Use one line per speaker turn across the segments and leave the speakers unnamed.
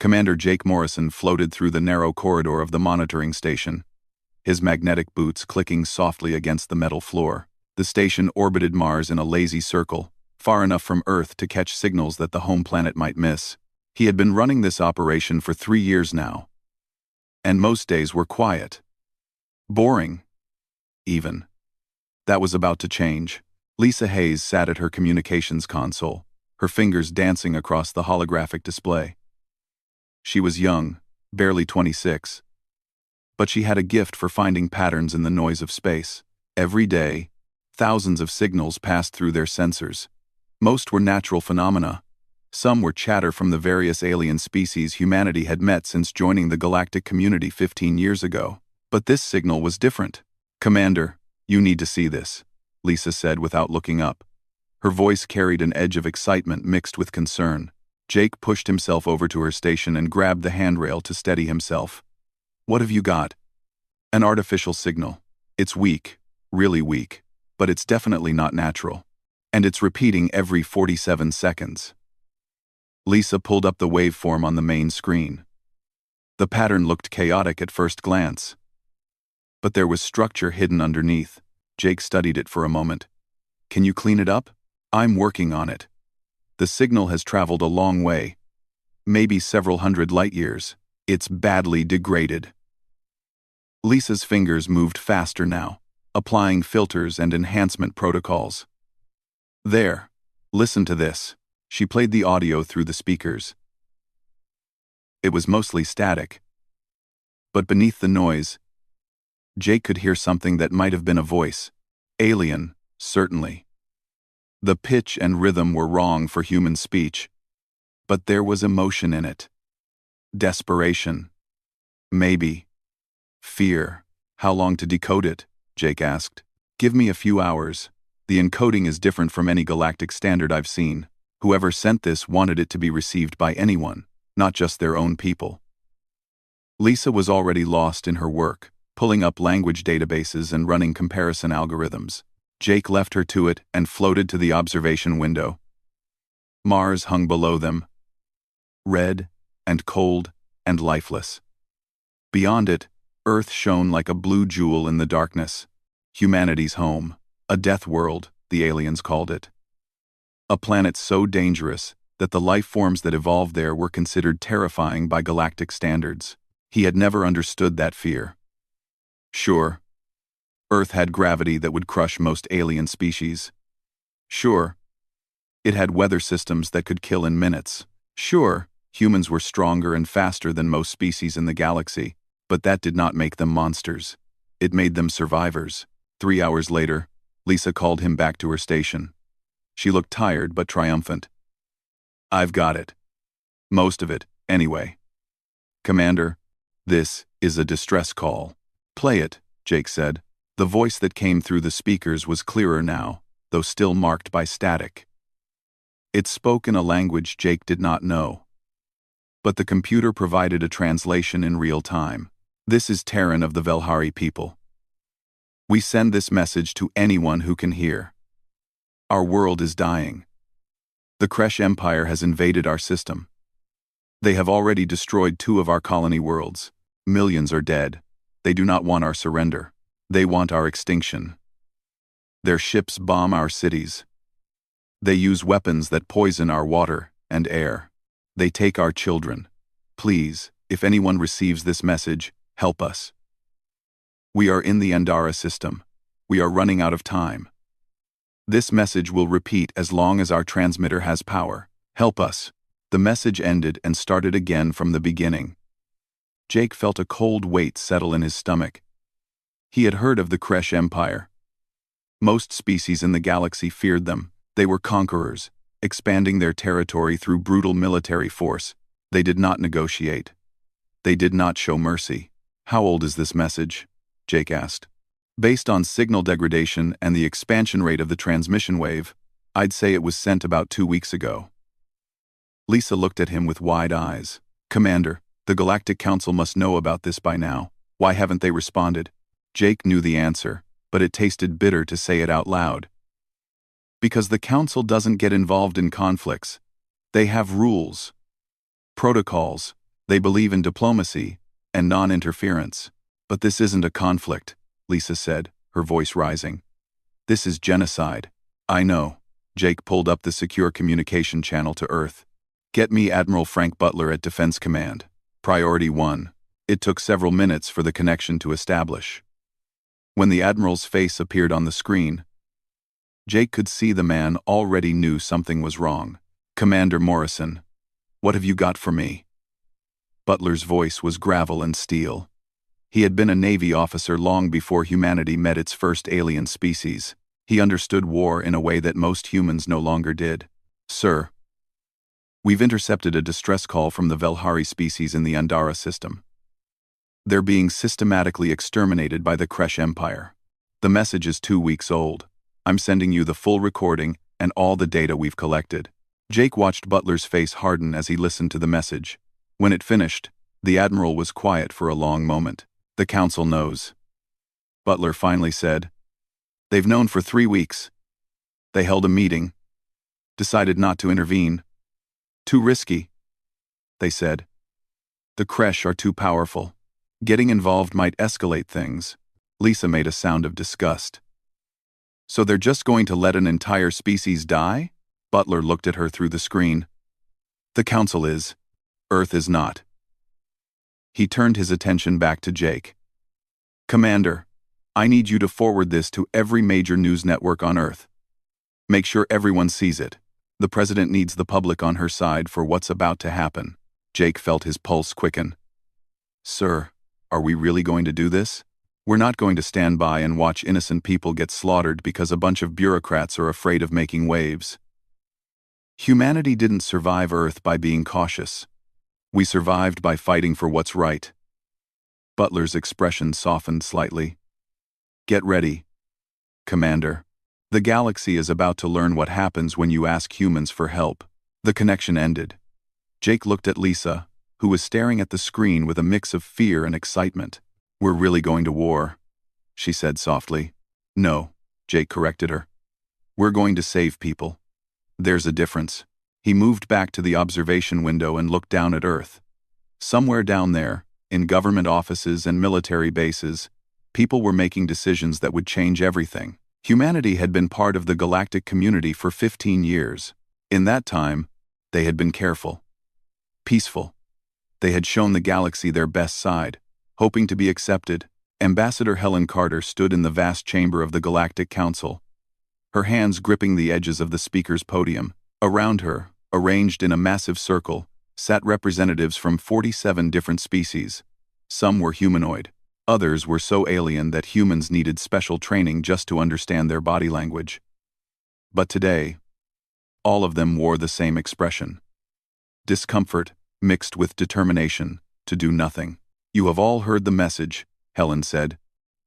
Commander Jake Morrison floated through the narrow corridor of the monitoring station, his magnetic boots clicking softly against the metal floor. The station orbited Mars in a lazy circle, far enough from Earth to catch signals that the home planet might miss. He had been running this operation for 3 years now, and most days were quiet. Boring, even. That was about to change. Lisa Hayes sat at her communications console, her fingers dancing across the holographic display. She was young, barely 26, but she had a gift for finding patterns in the noise of space. Every day, thousands of signals passed through their sensors. Most were natural phenomena. Some were chatter from the various alien species humanity had met since joining the galactic community 15 years ago. But this signal was different. "Commander, you need to see this," Lisa said without looking up. Her voice carried an edge of excitement mixed with concern. Jake pushed himself over to her station and grabbed the handrail to steady himself. "What have you got?" "An artificial signal. It's weak, really weak, but it's definitely not natural. And it's repeating every 47 seconds. Lisa pulled up the waveform on the main screen. The pattern looked chaotic at first glance, but there was structure hidden underneath. Jake studied it for a moment. "Can you clean it up?" "I'm working on it. The signal has traveled a long way, maybe several hundred light-years. It's badly degraded." Lisa's fingers moved faster now, applying filters and enhancement protocols. "There, listen to this." She played the audio through the speakers. It was mostly static, but beneath the noise, Jake could hear something that might have been a voice. Alien, certainly. The pitch and rhythm were wrong for human speech, but there was emotion in it. Desperation. Maybe. Fear. "How long to decode it?" Jake asked. "Give me a few hours. The encoding is different from any galactic standard I've seen. Whoever sent this wanted it to be received by anyone, not just their own people." Lisa was already lost in her work, pulling up language databases and running comparison algorithms. Jake left her to it and floated to the observation window. Mars hung below them, red and cold and lifeless. Beyond it, Earth shone like a blue jewel in the darkness. Humanity's home, a death world, the aliens called it. A planet so dangerous that the life forms that evolved there were considered terrifying by galactic standards. He had never understood that fear. Sure, Earth had gravity that would crush most alien species. Sure, it had weather systems that could kill in minutes. Sure, humans were stronger and faster than most species in the galaxy, but that did not make them monsters. It made them survivors. 3 hours later, Lisa called him back to her station. She looked tired but triumphant. "I've got it. Most of it, anyway. Commander, this is a distress call." "Play it," Jake said. The voice that came through the speakers was clearer now, though still marked by static. It spoke in a language Jake did not know, but the computer provided a translation in real time. "This is Terran of the Velhari people. We send this message to anyone who can hear. Our world is dying. The Kresh Empire has invaded our system. They have already destroyed 2 of our colony worlds. Millions are dead. They do not want our surrender. They want our extinction. Their ships bomb our cities. They use weapons that poison our water and air. They take our children. Please, if anyone receives this message, help us. We are in the Andara system. We are running out of time. This message will repeat as long as our transmitter has power. Help us." The message ended and started again from the beginning. Jake felt a cold weight settle in his stomach. He had heard of the Kresh Empire. Most species in the galaxy feared them. They were conquerors, expanding their territory through brutal military force. They did not negotiate. They did not show mercy. "How old is this message?" Jake asked. "Based on signal degradation and the expansion rate of the transmission wave, I'd say it was sent about 2 weeks ago." Lisa looked at him with wide eyes. "Commander, the Galactic Council must know about this by now. Why haven't they responded?" Jake knew the answer, but it tasted bitter to say it out loud. "Because the Council doesn't get involved in conflicts. They have rules, protocols, They believe in diplomacy and non-interference. But this isn't a conflict, Lisa said, her voice rising. This is genocide. I know. Jake pulled up the secure communication channel to Earth. Get me Admiral Frank Butler at Defense Command. Priority 1. It took several minutes for the connection to establish. When the Admiral's face appeared on the screen, Jake could see the man already knew something was wrong. Commander Morrison, what have you got for me? Butler's voice was gravel and steel. He had been a Navy officer long before humanity met its first alien species. He understood war in a way that most humans no longer did. Sir, we've intercepted a distress call from the Velhari species in the Andara system. They're being systematically exterminated by the Kresh Empire. The message is 2 weeks old. I'm sending you the full recording and all the data we've collected. Jake watched Butler's face harden as he listened to the message. When it finished, the Admiral was quiet for a long moment. The Council knows. Butler finally said, They've known for 3 weeks. They held a meeting. Decided not to intervene. Too risky, they said. The Kresh are too powerful. Getting involved might escalate things. Lisa made a sound of disgust. So they're just going to let an entire species die? Butler looked at her through the screen. The Council is. Earth is not. He turned his attention back to Jake. Commander, I need you to forward this to every major news network on Earth. Make sure everyone sees it. The President needs the public on her side for what's about to happen. Jake felt his pulse quicken. Sir, are we really going to do this? We're not going to stand by and watch innocent people get slaughtered because a bunch of bureaucrats are afraid of making waves. Humanity didn't survive Earth by being cautious. We survived by fighting for what's right. Butler's expression softened slightly. Get ready, Commander. The galaxy is about to learn what happens when you ask humans for help. The connection ended. Jake looked at Lisa, who was staring at the screen with a mix of fear and excitement. We're really going to war, she said softly. No, Jake corrected her. We're going to save people. There's a difference. He moved back to the observation window and looked down at Earth. Somewhere down there, in government offices and military bases, people were making decisions that would change everything. Humanity had been part of the galactic community for 15 years. In that time, they had been careful, peaceful. They had shown the galaxy their best side, hoping to be accepted. Ambassador Helen Carter stood in the vast chamber of the Galactic Council, her hands gripping the edges of the speaker's podium. Around her, arranged in a massive circle, sat representatives from 47 different species. Some were humanoid. Others were so alien that humans needed special training just to understand their body language. But today, all of them wore the same expression. Discomfort, mixed with determination, to do nothing. You have all heard the message, Helen said,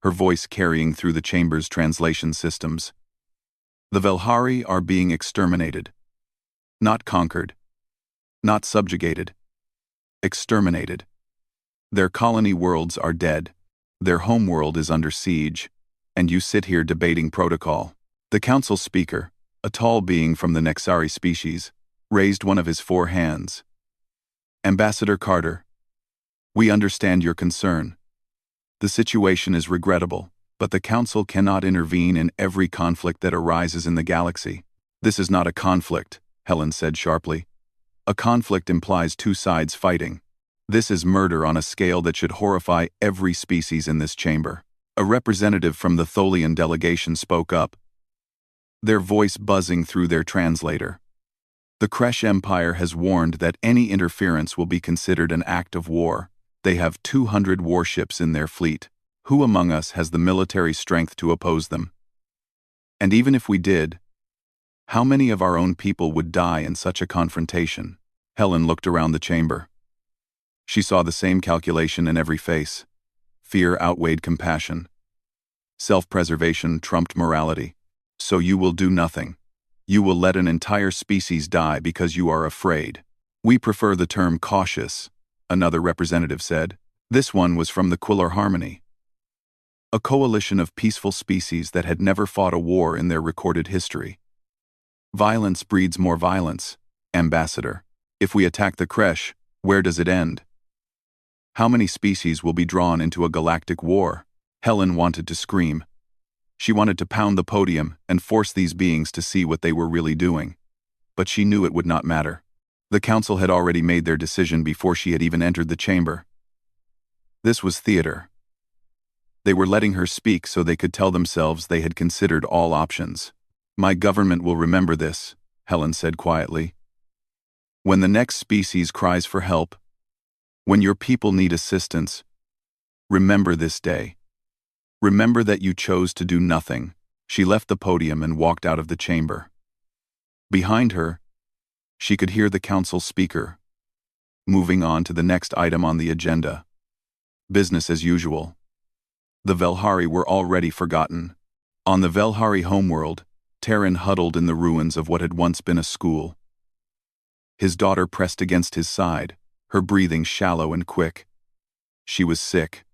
her voice carrying through the chamber's translation systems. The Velhari are being exterminated. Not conquered. Not subjugated. Exterminated. Their colony worlds are dead. Their homeworld is under siege, and you sit here debating protocol. The council speaker, a tall being from the Nexari species, raised one of his 4 hands. Ambassador Carter, we understand your concern. The situation is regrettable, but the council cannot intervene in every conflict that arises in the galaxy. This is not a conflict, Helen said sharply. A conflict implies 2 sides fighting. This is murder on a scale that should horrify every species in this chamber. A representative from the Tholian delegation spoke up, their voice buzzing through their translator. The Kresh Empire has warned that any interference will be considered an act of war. They have 200 warships in their fleet. Who among us has the military strength to oppose them? And even if we did, how many of our own people would die in such a confrontation? Helen looked around the chamber. She saw the same calculation in every face. Fear outweighed compassion. Self-preservation trumped morality. So you will do nothing. You will let an entire species die because you are afraid. We prefer the term cautious, another representative said. This one was from the Quillar Harmony, a coalition of peaceful species that had never fought a war in their recorded history. Violence breeds more violence, Ambassador. If we attack the Kresh, where does it end? How many species will be drawn into a galactic war? Helen wanted to scream. She wanted to pound the podium and force these beings to see what they were really doing. But she knew it would not matter. The council had already made their decision before she had even entered the chamber. This was theater. They were letting her speak so they could tell themselves they had considered all options. My government will remember this, Helen said quietly. When the next species cries for help, when your people need assistance, remember this day. Remember that you chose to do nothing. She left the podium and walked out of the chamber. Behind her, she could hear the council speaker, moving on to the next item on the agenda. Business as usual. The Velhari were already forgotten. On the Velhari homeworld, Terran huddled in the ruins of what had once been a school. His daughter pressed against his side, her breathing shallow and quick. She was sick.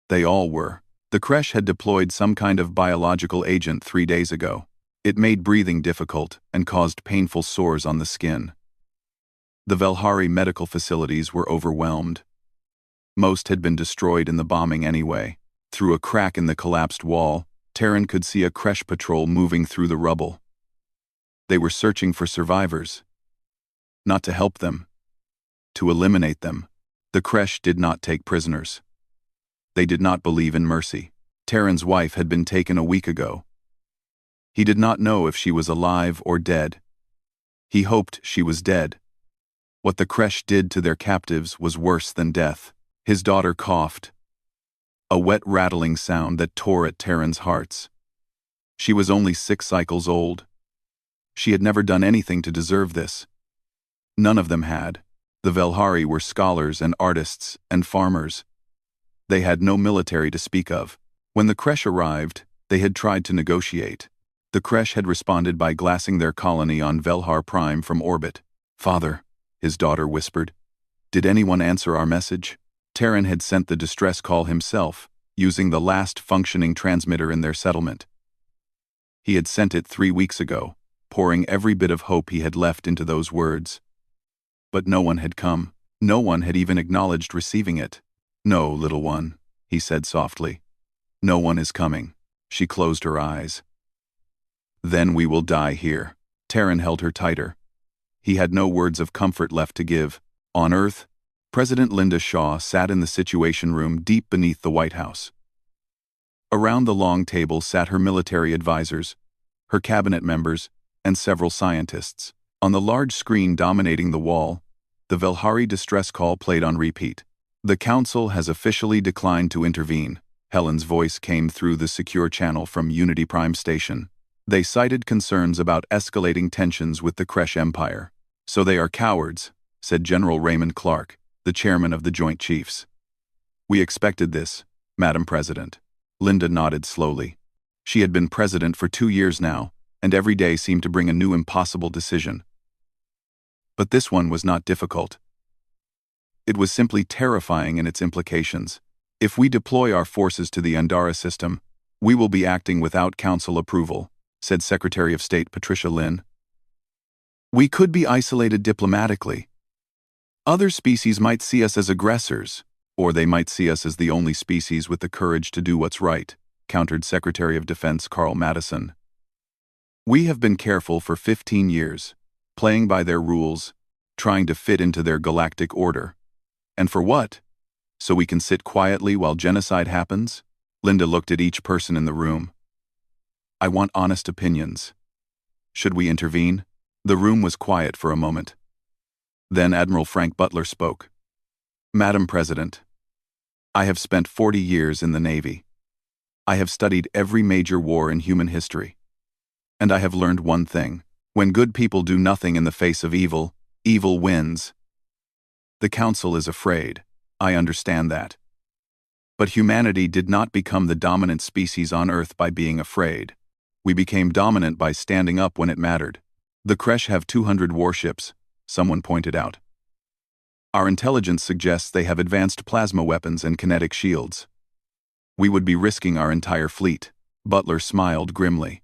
They all were. The creche had deployed some kind of biological agent 3 days ago. It made breathing difficult and caused painful sores on the skin. The Velhari medical facilities were overwhelmed. Most had been destroyed in the bombing anyway. Through a crack in the collapsed wall, Terran could see a creche patrol moving through the rubble. They were searching for survivors. Not to help them. To eliminate them. The creche did not take prisoners. They did not believe in mercy. Terran's wife had been taken a week ago. He did not know if she was alive or dead. He hoped she was dead. What the creche did to their captives was worse than death. His daughter coughed. A wet rattling sound that tore at Terran's hearts. She was only 6 cycles old. She had never done anything to deserve this. None of them had. The Velhari were scholars and artists and farmers. They had no military to speak of. When the creche arrived, they had tried to negotiate. The creche had responded by glassing their colony on Velhar Prime from orbit. Father, his daughter whispered. Did anyone answer our message? Terran had sent the distress call himself, using the last functioning transmitter in their settlement. He had sent it 3 weeks ago, pouring every bit of hope he had left into those words. But no one had come. No one had even acknowledged receiving it. No, little one, he said softly. No one is coming. She closed her eyes. Then we will die here. Terran held her tighter. He had no words of comfort left to give. On Earth, President Linda Shaw sat in the Situation Room deep beneath the White House. Around the long table sat her military advisors, her cabinet members, and several scientists. On the large screen dominating the wall, the Velhari distress call played on repeat. The Council has officially declined to intervene. Helen's voice came through the secure channel from Unity Prime Station. They cited concerns about escalating tensions with the Creche Empire. So they are cowards, said General Raymond Clark, the chairman of the Joint Chiefs. We expected this, Madam President. Linda nodded slowly. She had been president for 2 years now, and every day seemed to bring a new impossible decision. But this one was not difficult. It was simply terrifying in its implications. If we deploy our forces to the Andara system, we will be acting without council approval, said Secretary of State Patricia Lynn. We could be isolated diplomatically. Other species might see us as aggressors, or they might see us as the only species with the courage to do what's right, countered Secretary of Defense Carl Madison. We have been careful for 15 years, playing by their rules, trying to fit into their galactic order. And for what? So we can sit quietly while genocide happens? Linda looked at each person in the room. I want honest opinions. Should we intervene? The room was quiet for a moment. Then Admiral Frank Butler spoke. Madam President, I have spent 40 years in the Navy. I have studied every major war in human history. And I have learned one thing. When good people do nothing in the face of evil, evil wins. The Council is afraid. I understand that. But humanity did not become the dominant species on Earth by being afraid. We became dominant by standing up when it mattered. The Creche have 200 warships, someone pointed out. Our intelligence suggests they have advanced plasma weapons and kinetic shields. We would be risking our entire fleet. Butler smiled grimly.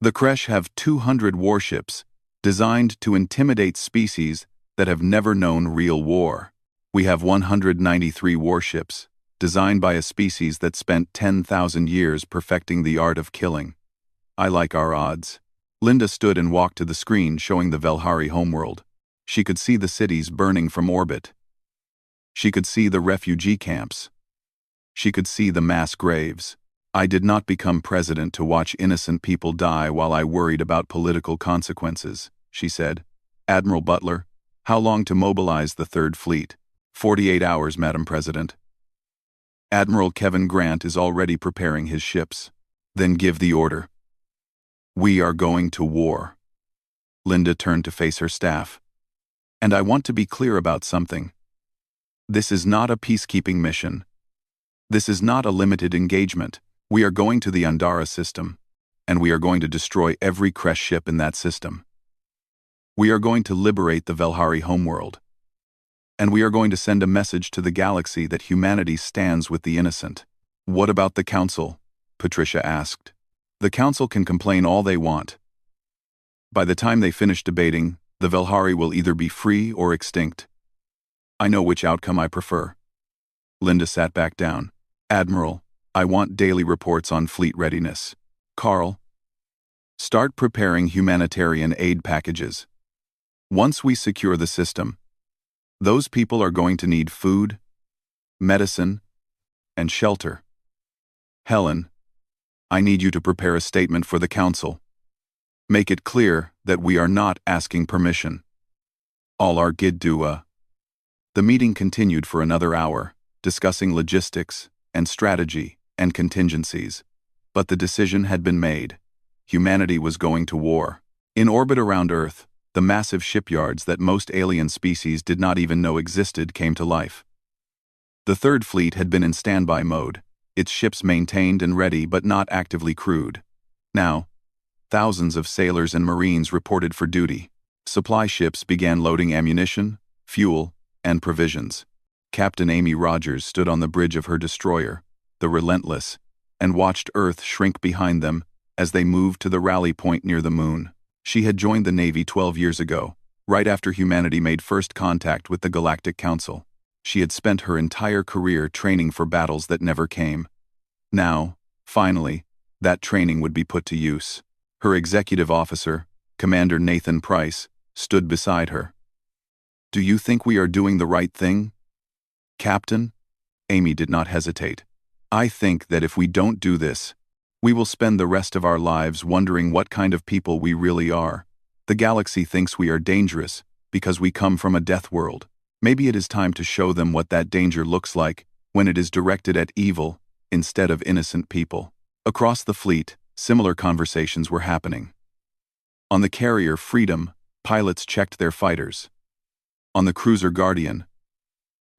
The Creche have 200 warships, designed to intimidate species that have never known real war. We have 193 warships, designed by a species that spent 10,000 years perfecting the art of killing. I like our odds. Linda stood and walked to the screen showing the Velhari homeworld. She could see the cities burning from orbit. She could see the refugee camps. She could see the mass graves. I did not become president to watch innocent people die while I worried about political consequences, she said. Admiral Butler, how long to mobilize the Third Fleet? 48 hours, Madam President. Admiral Kevin Grant is already preparing his ships. Then give the order. We are going to war. Linda turned to face her staff. And I want to be clear about something. This is not a peacekeeping mission. This is not a limited engagement. We are going to the Andara system, and we are going to destroy every Kresh ship in that system. We are going to liberate the Velhari homeworld. And we are going to send a message to the galaxy that humanity stands with the innocent. What about the Council? Patricia asked. The Council can complain all they want. By the time they finish debating, the Velhari will either be free or extinct. I know which outcome I prefer. Linda sat back down. Admiral, I want daily reports on fleet readiness. Carl, start preparing humanitarian aid packages. Once we secure the system, those people are going to need food, medicine, and shelter. Helen, I need you to prepare a statement for the Council. Make it clear that we are not asking permission. All our Giddua. The meeting continued for another hour, discussing logistics and strategy and contingencies. But the decision had been made. Humanity was going to war. In orbit around Earth, the massive shipyards that most alien species did not even know existed came to life. The Third Fleet had been in standby mode, its ships maintained and ready but not actively crewed. Now, thousands of sailors and Marines reported for duty. Supply ships began loading ammunition, fuel, and provisions. Captain Amy Rogers stood on the bridge of her destroyer, the Relentless, and watched Earth shrink behind them as they moved to the rally point near the moon. She had joined the Navy 12 years ago, right after humanity made first contact with the Galactic Council. She had spent her entire career training for battles that never came. Now, finally, that training would be put to use. Her executive officer, Commander Nathan Price, stood beside her. Do you think we are doing the right thing? Captain? Amy did not hesitate. I think that if we don't do this, we will spend the rest of our lives wondering what kind of people we really are. The galaxy thinks we are dangerous because we come from a death world. Maybe it is time to show them what that danger looks like when it is directed at evil instead of innocent people. Across the fleet, similar conversations were happening. On the carrier Freedom, pilots checked their fighters. On the cruiser Guardian,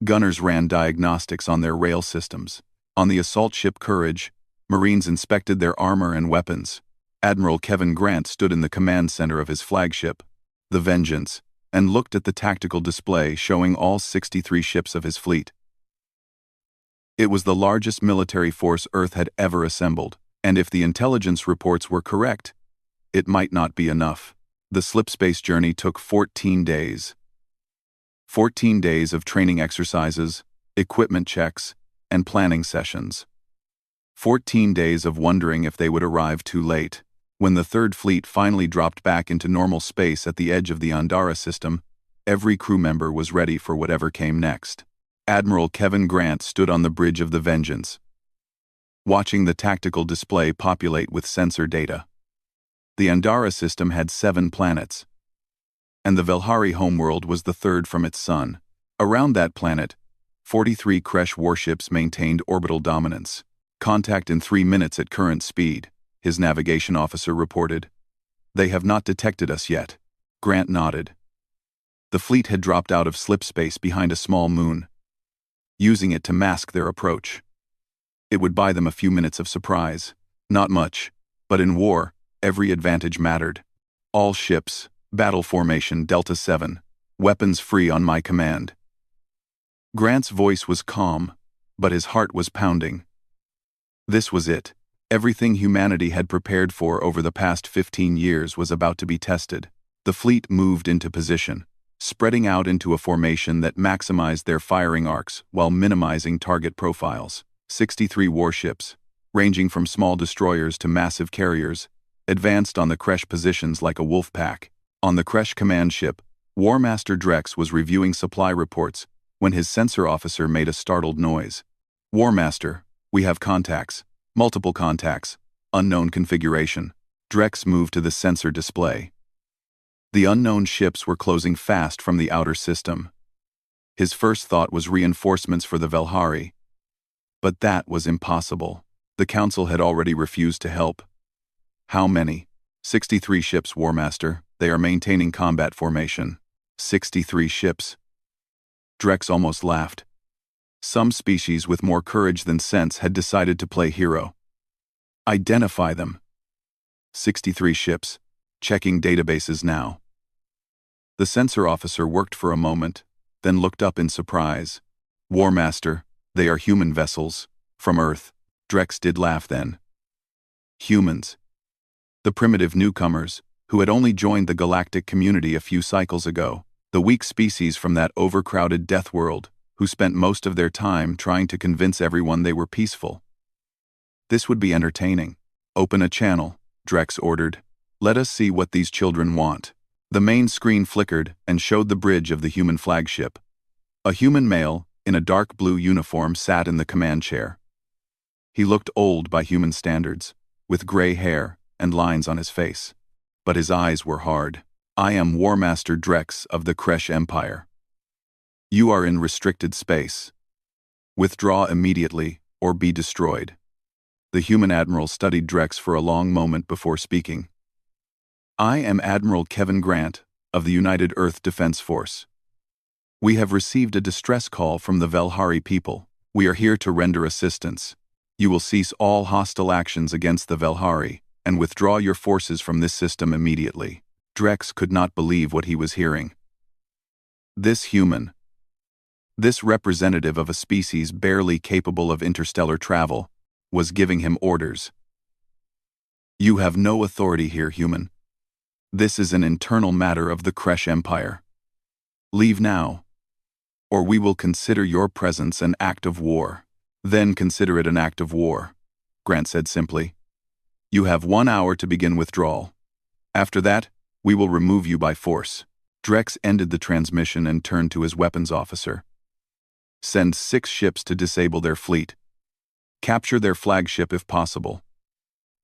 gunners ran diagnostics on their rail systems. On the assault ship Courage, Marines inspected their armor and weapons. Admiral Kevin Grant stood in the command center of his flagship, the Vengeance, and looked at the tactical display showing all 63 ships of his fleet. It was the largest military force Earth had ever assembled, and if the intelligence reports were correct, it might not be enough. The slipspace journey took 14 days. 14 days of training exercises, equipment checks, and planning sessions. 14 days of wondering if they would arrive too late. When the Third Fleet finally dropped back into normal space at the edge of the Andara system, every crew member was ready for whatever came next. Admiral Kevin Grant stood on the bridge of the Vengeance, watching the tactical display populate with sensor data. The Andara system had 7 planets, and the Velhari homeworld was the third from its sun. Around that planet, 43 Kresh warships maintained orbital dominance. Contact in 3 minutes at current speed, his navigation officer reported. They have not detected us yet. Grant nodded. The fleet had dropped out of slipspace behind a small moon, using it to mask their approach. It would buy them a few minutes of surprise. Not much, but in war, every advantage mattered. All ships, battle formation Delta 7, weapons free on my command. Grant's voice was calm, but his heart was pounding. This was it. Everything humanity had prepared for over the past 15 years was about to be tested. The fleet moved into position, spreading out into a formation that maximized their firing arcs while minimizing target profiles. 63 warships, ranging from small destroyers to massive carriers, advanced on the Kresh positions like a wolf pack. On the Kresh command ship, War Master Drex was reviewing supply reports when his sensor officer made a startled noise. War Master, we have contacts. Multiple contacts. Unknown configuration. Drex moved to the sensor display. The unknown ships were closing fast from the outer system. His first thought was reinforcements for the Velhari. But that was impossible. The Council had already refused to help. How many? 63 ships, War Master. They are maintaining combat formation. 63 ships. Drex almost laughed. Some species with more courage than sense had decided to play hero. Identify them. 63 ships. Checking databases now. The sensor officer worked for a moment, then looked up in surprise. War Master, they are human vessels. From Earth. Drex did laugh then. Humans. The primitive newcomers, who had only joined the galactic community a few cycles ago. The weak species from that overcrowded death world, who spent most of their time trying to convince everyone they were peaceful. This would be entertaining. Open a channel, Drex ordered. Let us see what these children want. The main screen flickered and showed the bridge of the human flagship. A human male, in a dark blue uniform, sat in the command chair. He looked old by human standards, with gray hair and lines on his face. But his eyes were hard. I am War Master Drex of the Kresh Empire. You are in restricted space. Withdraw immediately, or be destroyed. The human admiral studied Drex for a long moment before speaking. I am Admiral Kevin Grant, of the United Earth Defense Force. We have received a distress call from the Velhari people. We are here to render assistance. You will cease all hostile actions against the Velhari, and withdraw your forces from this system immediately. Drex could not believe what he was hearing. This human, this representative of a species barely capable of interstellar travel, was giving him orders. You have no authority here, human. This is an internal matter of the Kresh Empire. Leave now, or we will consider your presence an act of war. Then consider it an act of war, Grant said simply. You have 1 hour to begin withdrawal. After that, we will remove you by force. Drex ended the transmission and turned to his weapons officer. Send 6 ships to disable their fleet. Capture their flagship if possible.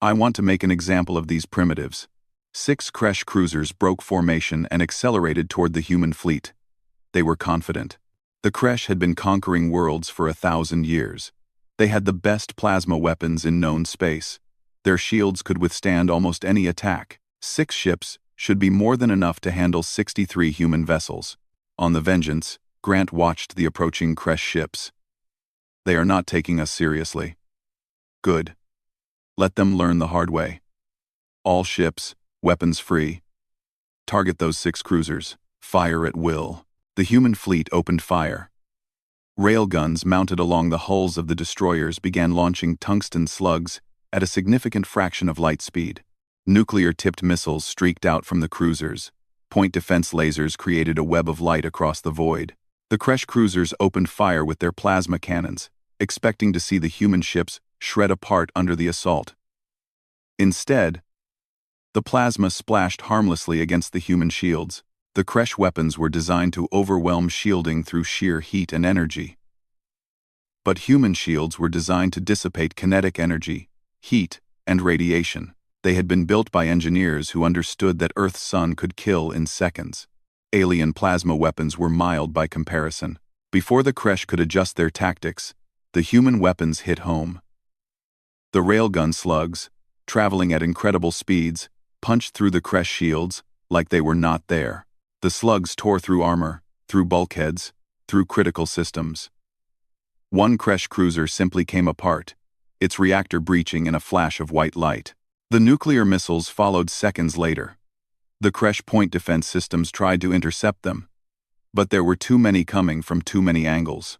I want to make an example of these primitives. 6 Kresh cruisers broke formation and accelerated toward the human fleet. They were confident. The Kresh had been conquering worlds for 1,000 years. They had the best plasma weapons in known space. Their shields could withstand almost any attack. 6 ships should be more than enough to handle 63 human vessels. On the Vengeance, Grant watched the approaching Kresh ships. They are not taking us seriously. Good. Let them learn the hard way. All ships, weapons free. Target those 6 cruisers. Fire at will. The human fleet opened fire. Railguns mounted along the hulls of the destroyers began launching tungsten slugs at a significant fraction of light speed. Nuclear-tipped missiles streaked out from the cruisers. Point defense lasers created a web of light across the void. The Kresh cruisers opened fire with their plasma cannons, expecting to see the human ships shred apart under the assault. Instead, the plasma splashed harmlessly against the human shields. The Kresh weapons were designed to overwhelm shielding through sheer heat and energy. But human shields were designed to dissipate kinetic energy, heat, and radiation. They had been built by engineers who understood that Earth's sun could kill in seconds. Alien plasma weapons were mild by comparison. Before the Kresh could adjust their tactics, the human weapons hit home. The railgun slugs, traveling at incredible speeds, punched through the Kresh shields like they were not there. The slugs tore through armor, through bulkheads, through critical systems. One Kresh cruiser simply came apart, its reactor breaching in a flash of white light. The nuclear missiles followed seconds later. The Kresh point defense systems tried to intercept them, but there were too many coming from too many angles.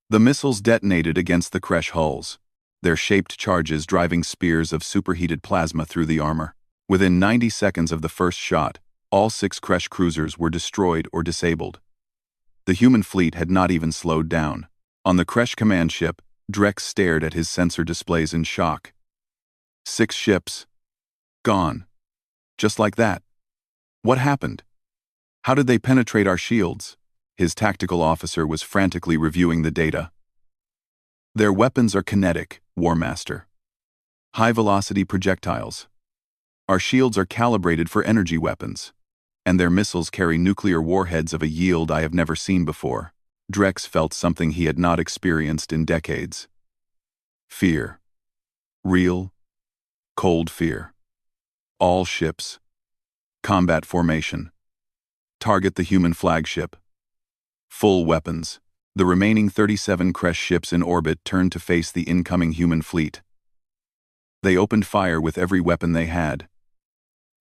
The missiles detonated against the Kresh hulls, their shaped charges driving spears of superheated plasma through the armor. Within 90 seconds of the first shot, All 6 Kresh cruisers were destroyed or disabled. The human fleet had not even slowed down. On the Kresh command ship, Drex stared at his sensor displays in shock. 6 ships. Gone. Just like that. What happened? How did they penetrate our shields? His tactical officer was frantically reviewing the data. Their weapons are kinetic, War Master. High-velocity projectiles. Our shields are calibrated for energy weapons, and their missiles carry nuclear warheads of a yield I have never seen before. Drex felt something he had not experienced in decades. Fear. Real, cold fear. All ships. Combat formation. Target the human flagship. Full weapons. The remaining 37 Kresh ships in orbit turned to face the incoming human fleet. They opened fire with every weapon they had.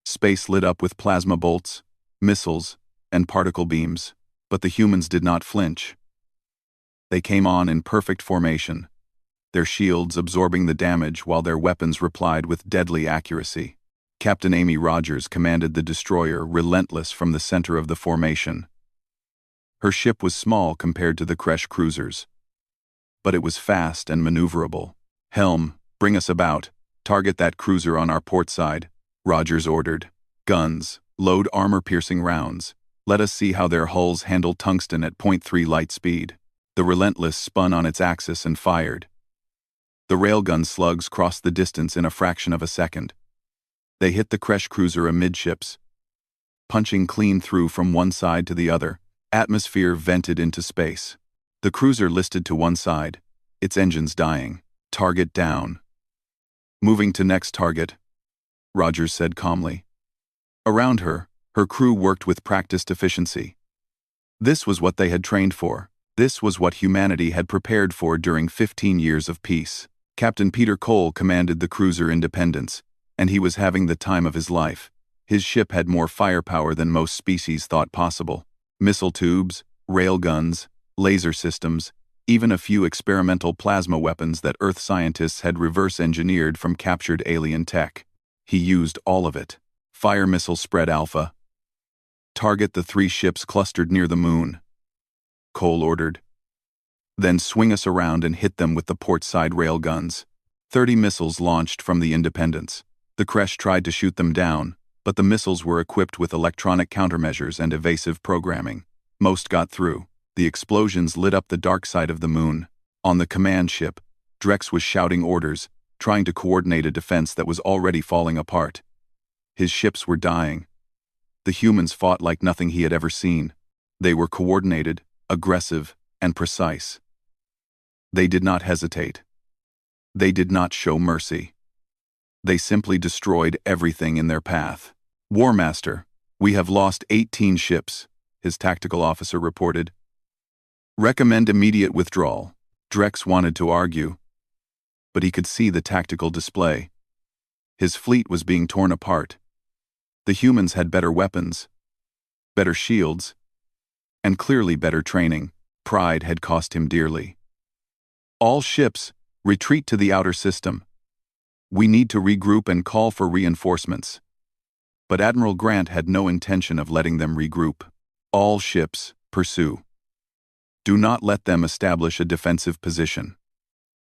Space lit up with plasma bolts, missiles, and particle beams, but the humans did not flinch. They came on in perfect formation, their shields absorbing the damage while their weapons replied with deadly accuracy. Captain Amy Rogers commanded the destroyer, relentless from the center of the formation. Her ship was small compared to the Kresh cruisers, but it was fast and maneuverable. "Helm, bring us about. Target that cruiser on our port side," Rogers ordered. "Guns, load armor-piercing rounds. Let us see how their hulls handle tungsten at .3 light speed." The Relentless spun on its axis and fired. The railgun slugs crossed the distance in a fraction of a second. They hit the Kresh cruiser amidships, punching clean through from one side to the other. Atmosphere vented into space. The cruiser listed to one side, its engines dying. "Target down." "Moving to next target," Rogers said calmly. Around her, her crew worked with practiced efficiency. This was what they had trained for. This was what humanity had prepared for during 15 years of peace. Captain Peter Cole commanded the cruiser Independence, and he was having the time of his life. His ship had more firepower than most species thought possible. Missile tubes, railguns, laser systems, even a few experimental plasma weapons that Earth scientists had reverse-engineered from captured alien tech. He used all of it. Fire missile spread alpha. "Target the 3 ships clustered near the moon," Cole ordered. "Then swing us around and hit them with the port side railguns." 30 missiles launched from the Independence. The Kresh tried to shoot them down, but the missiles were equipped with electronic countermeasures and evasive programming. Most got through. The explosions lit up the dark side of the moon. On the command ship, Drex was shouting orders, trying to coordinate a defense that was already falling apart. His ships were dying. The humans fought like nothing he had ever seen. They were coordinated, aggressive, and precise. They did not hesitate. They did not show mercy. They simply destroyed everything in their path. "War Master, we have lost 18 ships," his tactical officer reported. "Recommend immediate withdrawal." Drex wanted to argue, but he could see the tactical display. His fleet was being torn apart. The humans had better weapons, better shields, and clearly better training. Pride had cost him dearly. "All ships, retreat to the outer system. We need to regroup and call for reinforcements." But Admiral Grant had no intention of letting them regroup. "All ships, pursue. Do not let them establish a defensive position.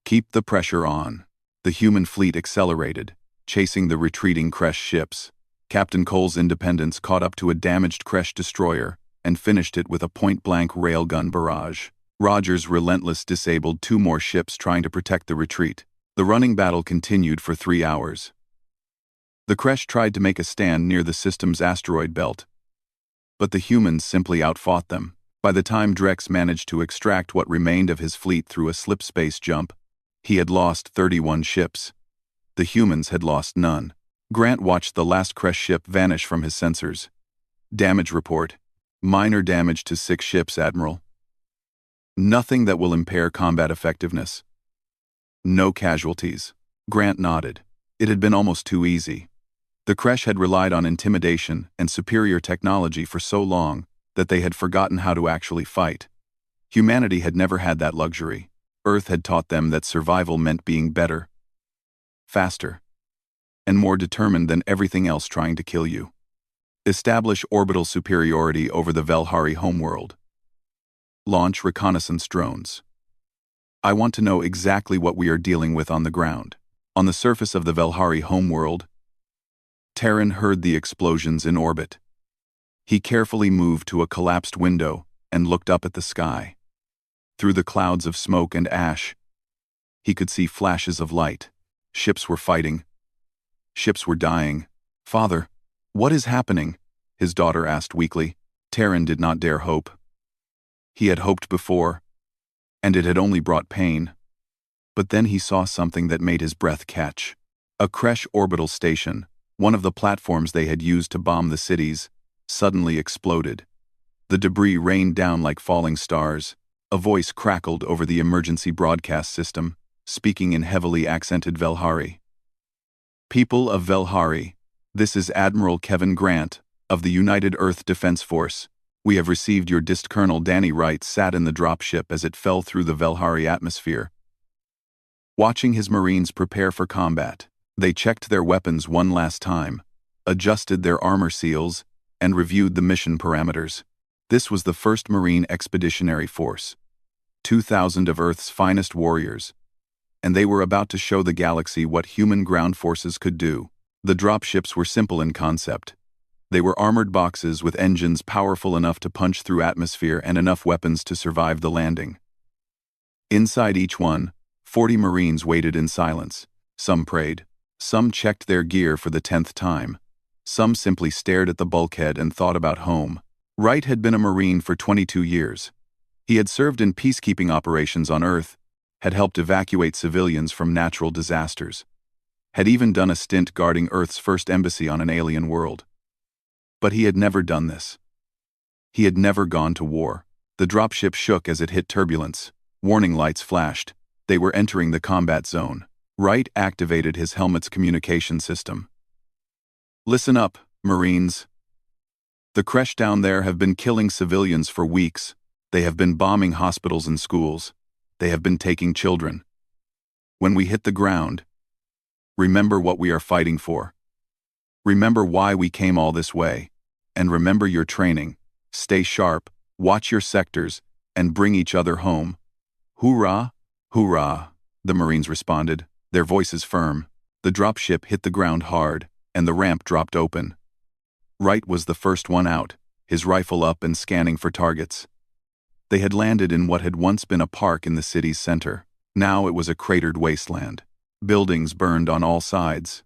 Keep the pressure on." The human fleet accelerated, chasing the retreating Kresh ships. Captain Cole's Independence caught up to a damaged Kresh destroyer and finished it with a point-blank railgun barrage. Rogers' Relentless disabled 2 more ships trying to protect the retreat. The running battle continued for 3 hours. The Kresh tried to make a stand near the system's asteroid belt, but the humans simply outfought them. By the time Drex managed to extract what remained of his fleet through a slip-space jump, he had lost 31 ships. The humans had lost none. Grant watched the last Kresh ship vanish from his sensors. "Damage report. Minor damage to 6 ships, Admiral. Nothing that will impair combat effectiveness. No casualties." Grant nodded. It had been almost too easy. The Kresh had relied on intimidation and superior technology for so long that they had forgotten how to actually fight. Humanity had never had that luxury. Earth had taught them that survival meant being better, faster, and more determined than everything else trying to kill you. Establish orbital superiority over the Velhari homeworld. Launch reconnaissance drones. I want to know exactly what we are dealing with on the ground. On the surface of the Velhari homeworld, Terran heard the explosions in orbit. He carefully moved to a collapsed window and looked up at the sky. Through the clouds of smoke and ash, he could see flashes of light. Ships were fighting. Ships were dying. "Father, what is happening?" his daughter asked weakly. Terran did not dare hope. He had hoped before, and it had only brought pain. But then he saw something that made his breath catch. A Kresh orbital station, one of the platforms they had used to bomb the cities, suddenly exploded. The debris rained down like falling stars. A voice crackled over the emergency broadcast system, speaking in heavily accented Velhari. "People of Velhari, this is Admiral Kevin Grant, of the United Earth Defense Force. We have received your dist. Colonel Danny Wright sat in the dropship as it fell through the Velhari atmosphere, watching his Marines prepare for combat. They checked their weapons one last time, adjusted their armor seals, and reviewed the mission parameters. This was the 1st Marine Expeditionary Force, 2,000 of Earth's finest warriors, and they were about to show the galaxy what human ground forces could do. The dropships were simple in concept. They were armored boxes with engines powerful enough to punch through atmosphere and enough weapons to survive the landing. Inside each one, 40 Marines waited in silence. Some prayed. Some checked their gear for the 10th time. Some simply stared at the bulkhead and thought about home. Wright had been a Marine for 22 years. He had served in peacekeeping operations on Earth, had helped evacuate civilians from natural disasters, had even done a stint guarding Earth's first embassy on an alien world. But he had never done this. He had never gone to war. The dropship shook as it hit turbulence. Warning lights flashed. They were entering the combat zone. Wright activated his helmet's communication system. "Listen up, Marines. The Kresh down there have been killing civilians for weeks. They have been bombing hospitals and schools. They have been taking children. When we hit the ground, remember what we are fighting for. Remember why we came all this way. And remember your training. Stay sharp, watch your sectors, and bring each other home." "Hoorah! Hoorah!" the Marines responded, their voices firm. The dropship hit the ground hard, and the ramp dropped open. Wright was the first one out, his rifle up and scanning for targets. They had landed in what had once been a park in the city's center. Now it was a cratered wasteland. Buildings burned on all sides.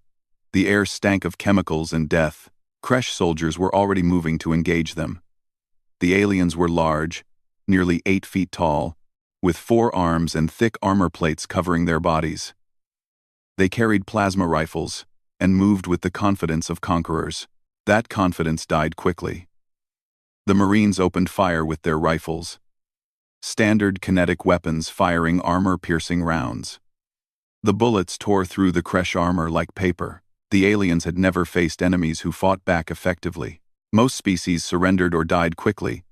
The air stank of chemicals and death. Kresh soldiers were already moving to engage them. The aliens were large, nearly 8 feet tall, with 4 arms and thick armor plates covering their bodies. They carried plasma rifles and moved with the confidence of conquerors. That confidence died quickly. The Marines opened fire with their rifles. Standard kinetic weapons firing armor-piercing rounds. The bullets tore through the Kresh armor like paper. The aliens had never faced enemies who fought back effectively. Most species surrendered or died quickly.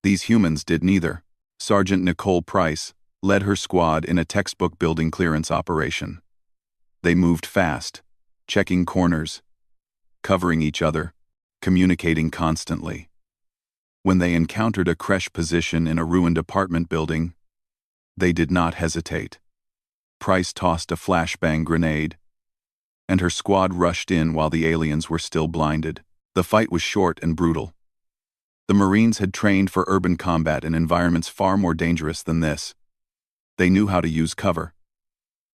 These humans did neither. Sergeant Nicole Price led her squad in a textbook building clearance operation. They moved fast, checking corners, covering each other, communicating constantly. When they encountered a Kresh position in a ruined apartment building, they did not hesitate. Price tossed a flashbang grenade, and her squad rushed in while the aliens were still blinded. The fight was short and brutal. The Marines had trained for urban combat in environments far more dangerous than this. They knew how to use cover,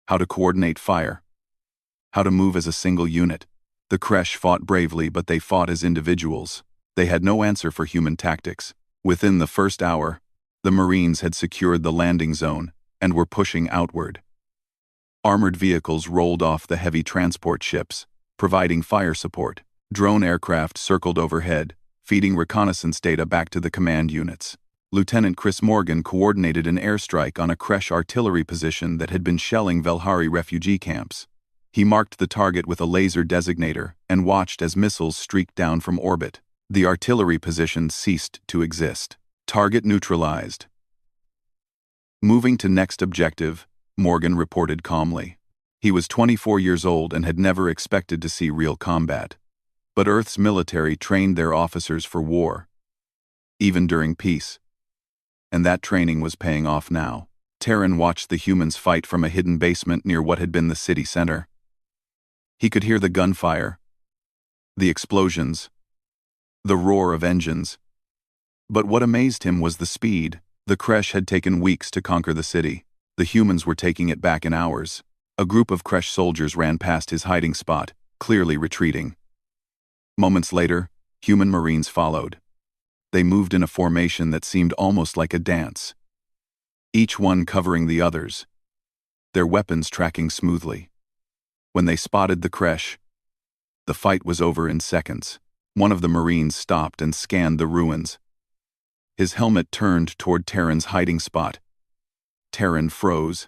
how to coordinate fire, how to move as a single unit. The Kresh fought bravely, but they fought as individuals. They had no answer for human tactics. Within the first hour, the Marines had secured the landing zone and were pushing outward. Armored vehicles rolled off the heavy transport ships, providing fire support. Drone aircraft circled overhead, feeding reconnaissance data back to the command units. Lieutenant Chris Morgan coordinated an airstrike on a Kresh artillery position that had been shelling Velhari refugee camps. He marked the target with a laser designator and watched as missiles streaked down from orbit. The artillery position ceased to exist. Target neutralized. Moving to next objective, Morgan reported calmly. He was 24 years old and had never expected to see real combat. But Earth's military trained their officers for war, even during peace. And that training was paying off now. Terran watched the humans fight from a hidden basement near what had been the city center. He could hear the gunfire, the explosions, the roar of engines. But what amazed him was the speed. The Kresh had taken weeks to conquer the city. The humans were taking it back in hours. A group of Kresh soldiers ran past his hiding spot, clearly retreating. Moments later, human Marines followed. They moved in a formation that seemed almost like a dance, each one covering the others, their weapons tracking smoothly. When they spotted the Kresh, the fight was over in seconds. One of the Marines stopped and scanned the ruins. His helmet turned toward Terran's hiding spot. Terran froze,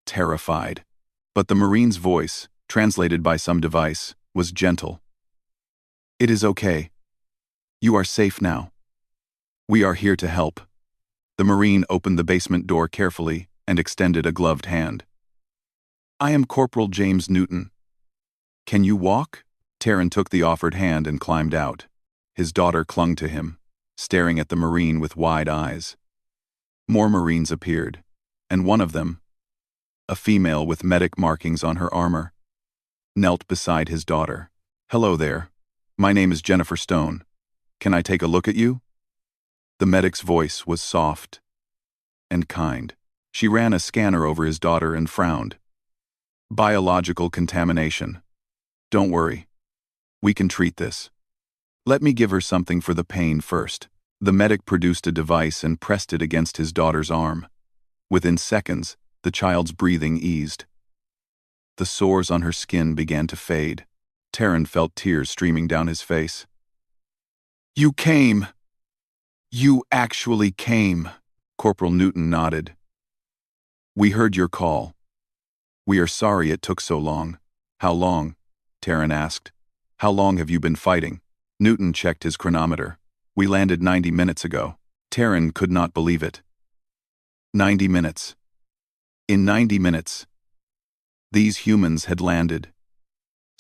terrified. But the Marine's voice, translated by some device, was gentle. "It is okay. You are safe now. We are here to help." The Marine opened the basement door carefully and extended a gloved hand. "I am Corporal James Newton. Can you walk?" Terran took the offered hand and climbed out. His daughter clung to him, staring at the Marine with wide eyes. More Marines appeared, and one of them, a female with medic markings on her armor, knelt beside his daughter. "Hello there. My name is Jennifer Stone. Can I take a look at you?" The medic's voice was soft and kind. She ran a scanner over his daughter and frowned. "Biological contamination. Don't worry. We can treat this. Let me give her something for the pain first." The medic produced a device and pressed it against his daughter's arm. Within seconds, the child's breathing eased. The sores on her skin began to fade. Terran felt tears streaming down his face. "You came. You actually came." Corporal Newton nodded. "We heard your call. We are sorry it took so long." "How long?" Terran asked. "How long have you been fighting?" Newton checked his chronometer. "We landed 90 minutes ago." Terran could not believe it. 90 minutes. In 90 minutes, these humans had landed,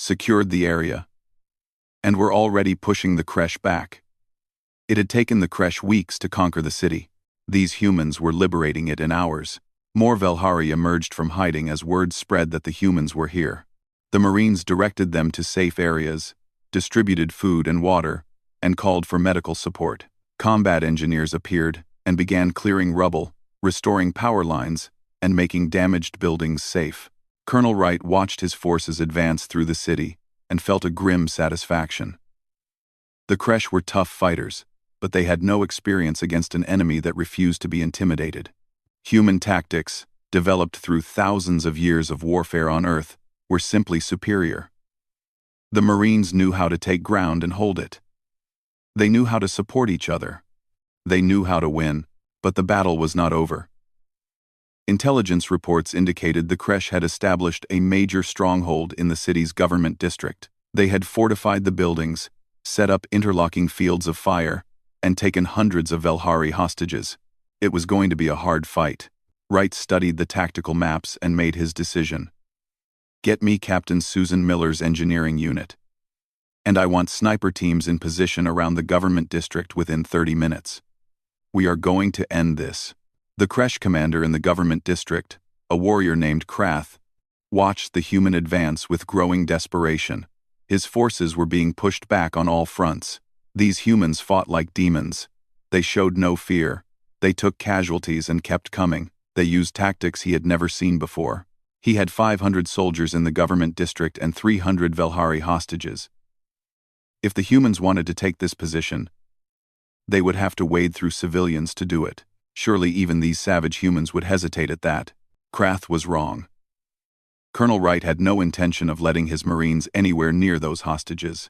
secured the area, and were already pushing the Kresh back. It had taken the Kresh weeks to conquer the city. These humans were liberating it in hours. More Velhari emerged from hiding as word spread that the humans were here. The Marines directed them to safe areas, distributed food and water, and called for medical support. Combat engineers appeared and began clearing rubble, restoring power lines, and making damaged buildings safe. Colonel Wright watched his forces advance through the city and felt a grim satisfaction. The Kresh were tough fighters, but they had no experience against an enemy that refused to be intimidated. Human tactics, developed through thousands of years of warfare on Earth, were simply superior. The Marines knew how to take ground and hold it. They knew how to support each other. They knew how to win, but the battle was not over. Intelligence reports indicated the Kresh had established a major stronghold in the city's government district. They had fortified the buildings, set up interlocking fields of fire, and taken hundreds of Velhari hostages. It was going to be a hard fight. Wright studied the tactical maps and made his decision. "Get me Captain Susan Miller's engineering unit. And I want sniper teams in position around the government district within 30 minutes. We are going to end this." The Kresh commander in the government district, a warrior named Krath, watched the human advance with growing desperation. His forces were being pushed back on all fronts. These humans fought like demons. They showed no fear. They took casualties and kept coming. They used tactics he had never seen before. He had 500 soldiers in the government district and 300 Velhari hostages. If the humans wanted to take this position, they would have to wade through civilians to do it. Surely even these savage humans would hesitate at that. Krath was wrong. Colonel Wright had no intention of letting his Marines anywhere near those hostages.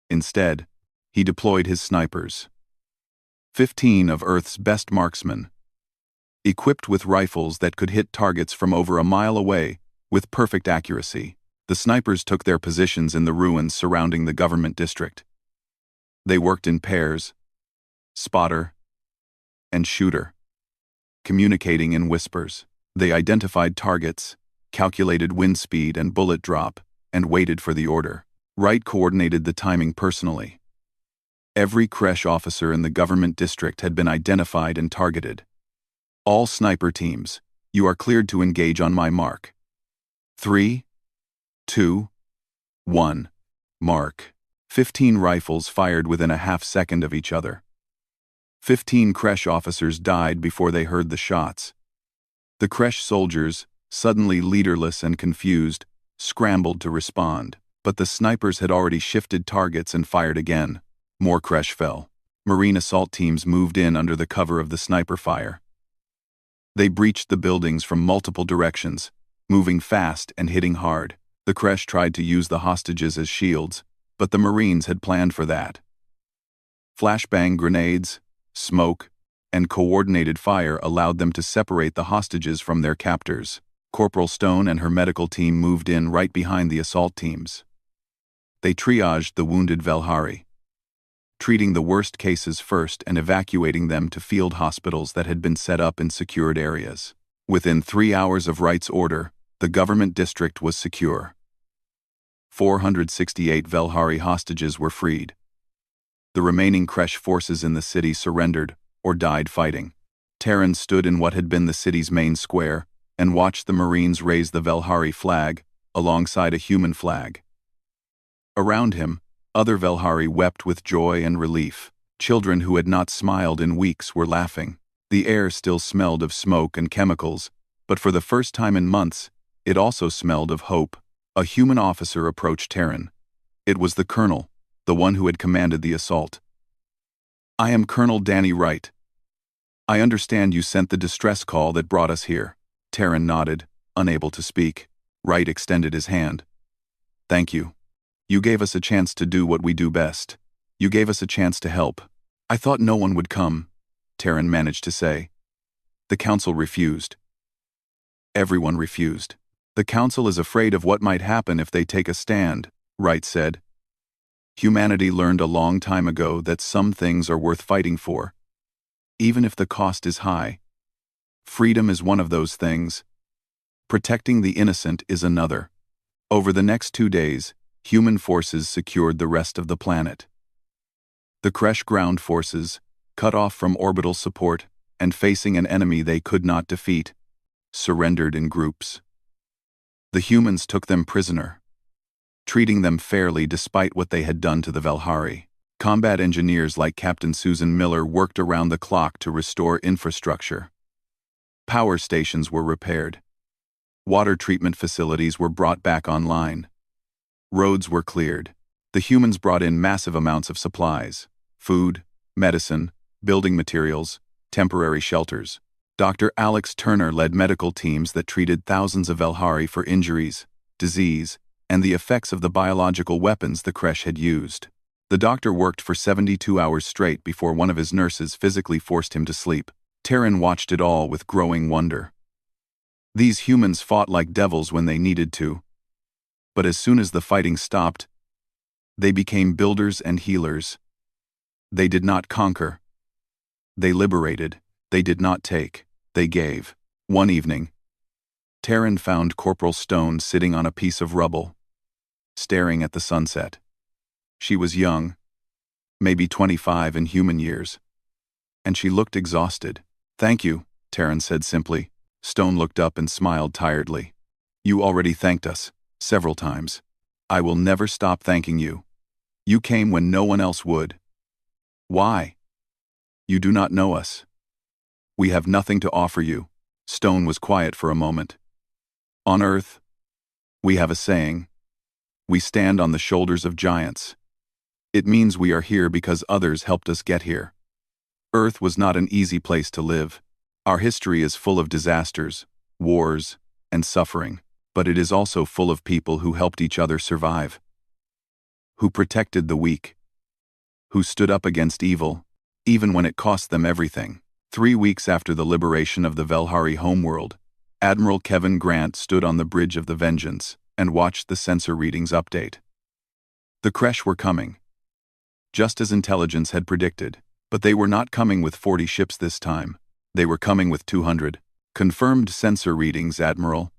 Instead, he deployed his snipers. 15 of Earth's best marksmen, equipped with rifles that could hit targets from over a mile away with perfect accuracy. The snipers took their positions in the ruins surrounding the government district. They worked in pairs, spotter and shooter, communicating in whispers. They identified targets, calculated wind speed and bullet drop, and waited for the order. Wright coordinated the timing personally. Every creche officer in the government district had been identified and targeted. All sniper teams, you are cleared to engage on my mark. 3, 2, 1. Mark. 15 rifles fired within a half-second of each other. 15 creche officers died before they heard the shots. The creche soldiers, suddenly leaderless and confused, scrambled to respond, but the snipers had already shifted targets and fired again. More creche fell. Marine assault teams moved in under the cover of the sniper fire. They breached the buildings from multiple directions, moving fast and hitting hard. The creche tried to use the hostages as shields, but the Marines had planned for that. Flashbang grenades, smoke, and coordinated fire allowed them to separate the hostages from their captors. Corporal Stone and her medical team moved in right behind the assault teams. They triaged the wounded Velhari, treating the worst cases first and evacuating them to field hospitals that had been set up in secured areas. Within 3 hours of Wright's order, the government district was secure. 468 Velhari hostages were freed. The remaining creche forces in the city surrendered or died fighting. Terran stood in what had been the city's main square and watched the Marines raise the Velhari flag alongside a human flag. Around him, other Velhari wept with joy and relief. Children who had not smiled in weeks were laughing. The air still smelled of smoke and chemicals, but for the first time in months, it also smelled of hope. A human officer approached Terran. It was the colonel, the one who had commanded the assault. "I am Colonel Danny Wright. I understand you sent the distress call that brought us here." Terran nodded, unable to speak. Wright extended his hand. "Thank you. You gave us a chance to do what we do best. You gave us a chance to help." "I thought no one would come," Terran managed to say. The council refused. Everyone refused. "The council is afraid of what might happen if they take a stand," Wright said. "Humanity learned a long time ago that some things are worth fighting for, even if the cost is high. Freedom is one of those things. Protecting the innocent is another." Over the next 2 days, human forces secured the rest of the planet. The creche ground forces, cut off from orbital support and facing an enemy they could not defeat, surrendered in groups. The humans took them prisoner, treating them fairly despite what they had done to the Velhari. Combat engineers like Captain Susan Miller worked around the clock to restore infrastructure. Power stations were repaired. Water treatment facilities were brought back online. Roads were cleared. The humans brought in massive amounts of supplies: food, medicine, building materials, temporary shelters. Dr. Alex Turner led medical teams that treated thousands of Velhari for injuries, disease, and the effects of the biological weapons the creche had used. The doctor worked for 72 hours straight before one of his nurses physically forced him to sleep. Terran watched it all with growing wonder. These humans fought like devils when they needed to. But as soon as the fighting stopped, they became builders and healers. They did not conquer. They liberated. They did not take. They gave. One evening, Terran found Corporal Stone sitting on a piece of rubble, staring at the sunset. She was young, maybe 25 in human years, and she looked exhausted. "Thank you," Terran said simply. Stone looked up and smiled tiredly. "You already thanked us, several times. I will never stop thanking you. You came when no one else would. Why? You do not know us. We have nothing to offer you." Stone was quiet for a moment. "On Earth, we have a saying. We stand on the shoulders of giants. It means we are here because others helped us get here. Earth was not an easy place to live. Our history is full of disasters, wars, and suffering, but it is also full of people who helped each other survive, who protected the weak, who stood up against evil, even when it cost them everything." 3 weeks after the liberation of the Velhari homeworld, Admiral Kevin Grant stood on the bridge of the Vengeance and watched the sensor readings update. The creche were coming, just as intelligence had predicted, but they were not coming with 40 ships this time. They were coming with 200. "Confirmed sensor readings, Admiral.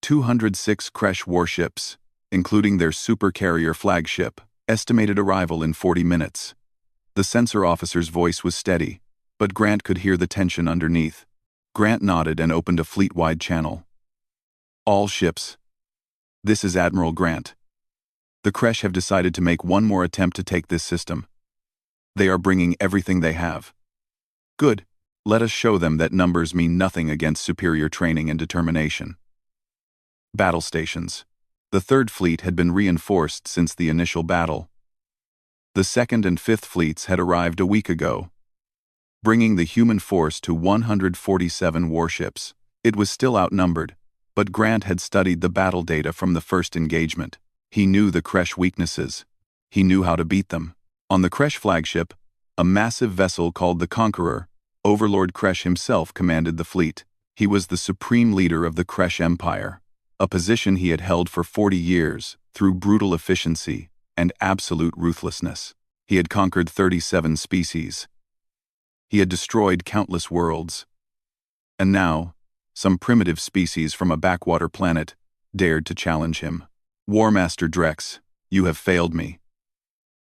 206 creche warships, including their supercarrier flagship, estimated arrival in 40 minutes. The sensor officer's voice was steady, but Grant could hear the tension underneath. Grant nodded and opened a fleet-wide channel. All ships. This is Admiral Grant. The Kresh have decided to make one more attempt to take this system. They are bringing everything they have. Good. Let us show them that numbers mean nothing against superior training and determination. Battle stations. The Third Fleet had been reinforced since the initial battle. The Second and Fifth Fleets had arrived a week ago, bringing the human force to 147 warships. It was still outnumbered, but Grant had studied the battle data from the first engagement. He knew the Kresh weaknesses. He knew how to beat them. On the Kresh flagship, a massive vessel called the Conqueror, Overlord Kresh himself commanded the fleet. He was the supreme leader of the Kresh Empire, a position he had held for 40 years through brutal efficiency and absolute ruthlessness. He had conquered 37 species. He had destroyed countless worlds. And now, some primitive species from a backwater planet dared to challenge him. War Master Drex, you have failed me,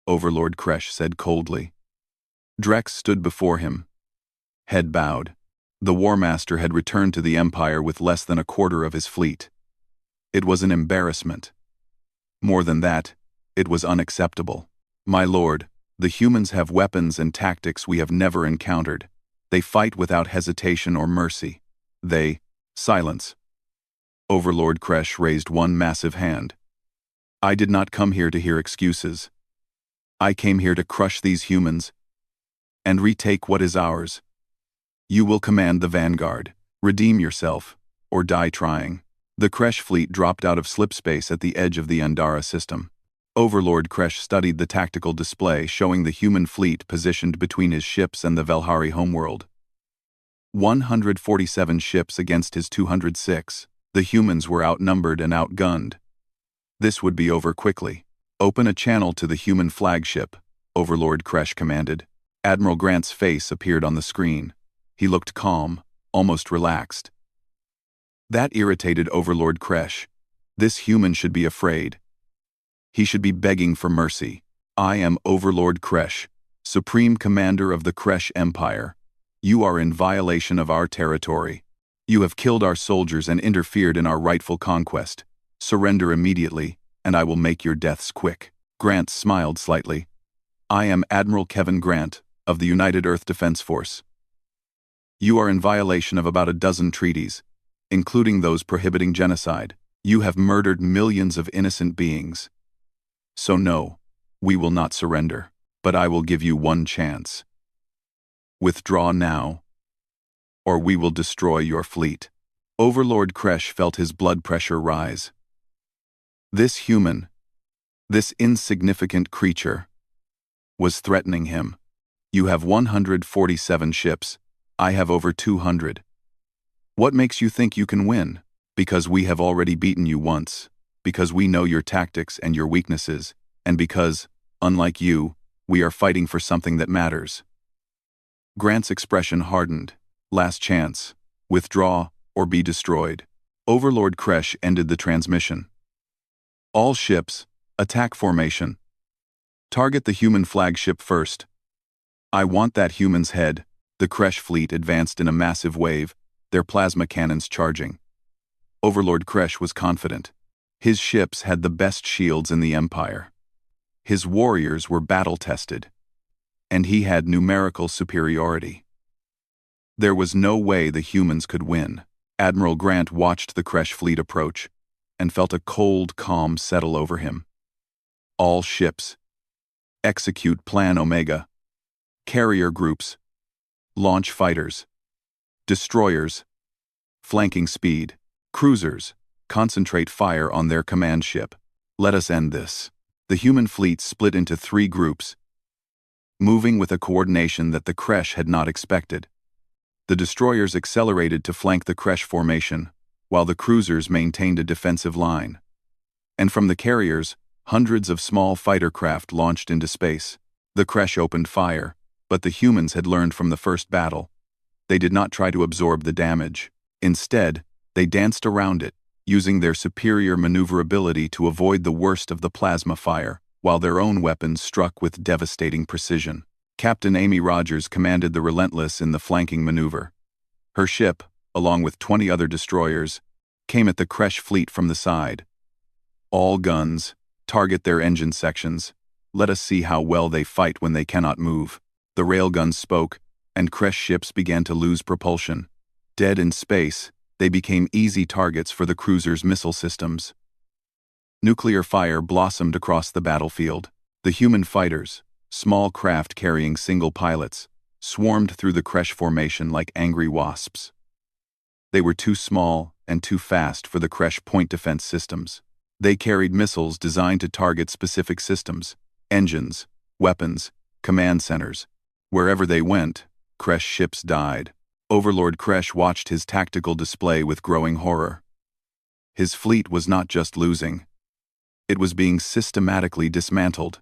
Overlord Kresh said coldly. Drex stood before him, head bowed. The War Master had returned to the Empire with less than a quarter of his fleet. It was an embarrassment. More than that, it was unacceptable. My lord, the humans have weapons and tactics we have never encountered. They fight without hesitation or mercy. Silence. Overlord Kresh raised one massive hand. I did not come here to hear excuses. I came here to crush these humans and retake what is ours. You will command the vanguard. Redeem yourself, or die trying. The Kresh fleet dropped out of slipspace at the edge of the Andara system. Overlord Kresh studied the tactical display showing the human fleet positioned between his ships and the Velhari homeworld. 147 ships against his 206. The humans were outnumbered and outgunned. This would be over quickly. Open a channel to the human flagship, Overlord Kresh commanded. Admiral Grant's face appeared on the screen. He looked calm, almost relaxed. That irritated Overlord Kresh. This human should be afraid. He should be begging for mercy. I am Overlord Kresh, Supreme Commander of the Kresh Empire. You are in violation of our territory. You have killed our soldiers and interfered in our rightful conquest. Surrender immediately, and I will make your deaths quick. Grant smiled slightly. I am Admiral Kevin Grant, of the United Earth Defense Force. You are in violation of about a dozen treaties, including those prohibiting genocide. You have murdered millions of innocent beings. So no, we will not surrender, but I will give you one chance. Withdraw now, or we will destroy your fleet. Overlord Kresh felt his blood pressure rise. This human, this insignificant creature, was threatening him. You have 147 ships. I have over 200. What makes you think you can win? Because we have already beaten you once. Because we know your tactics and your weaknesses. And because, unlike you, we are fighting for something that matters. Grant's expression hardened. Last chance. Withdraw or be destroyed. Overlord Kresh ended the transmission. All ships, attack formation. Target the human flagship first. I want that human's head. The Kresh fleet advanced in a massive wave, their plasma cannons charging. Overlord Kresh was confident. His ships had the best shields in the Empire. His warriors were battle-tested, and he had numerical superiority. There was no way the humans could win. Admiral Grant watched the Kresh fleet approach and felt a cold calm settle over him. All ships. Execute Plan Omega. Carrier groups. Launch fighters. Destroyers. Flanking speed. Cruisers. Concentrate fire on their command ship. Let us end this. The human fleet split into 3 groups, moving with a coordination that the Kresh had not expected. The destroyers accelerated to flank the Kresh formation, while the cruisers maintained a defensive line. And from the carriers, hundreds of small fighter craft launched into space. The Kresh opened fire, but the humans had learned from the first battle. They did not try to absorb the damage. Instead, they danced around it, using their superior maneuverability to avoid the worst of the plasma fire, while their own weapons struck with devastating precision. Captain Amy Rogers commanded the Relentless in the flanking maneuver. Her ship, along with 20 other destroyers, came at the Kresh fleet from the side. All guns, target their engine sections. Let us see how well they fight when they cannot move. The railguns spoke, and Kresh ships began to lose propulsion. Dead in space, they became easy targets for the cruiser's missile systems. Nuclear fire blossomed across the battlefield. The human fighters, small craft carrying single pilots, swarmed through the Kresh formation like angry wasps. They were too small and too fast for the Kresh point defense systems. They carried missiles designed to target specific systems, engines, weapons, command centers. Wherever they went, Kresh ships died. Overlord Kresh watched his tactical display with growing horror. His fleet was not just losing. It was being systematically dismantled.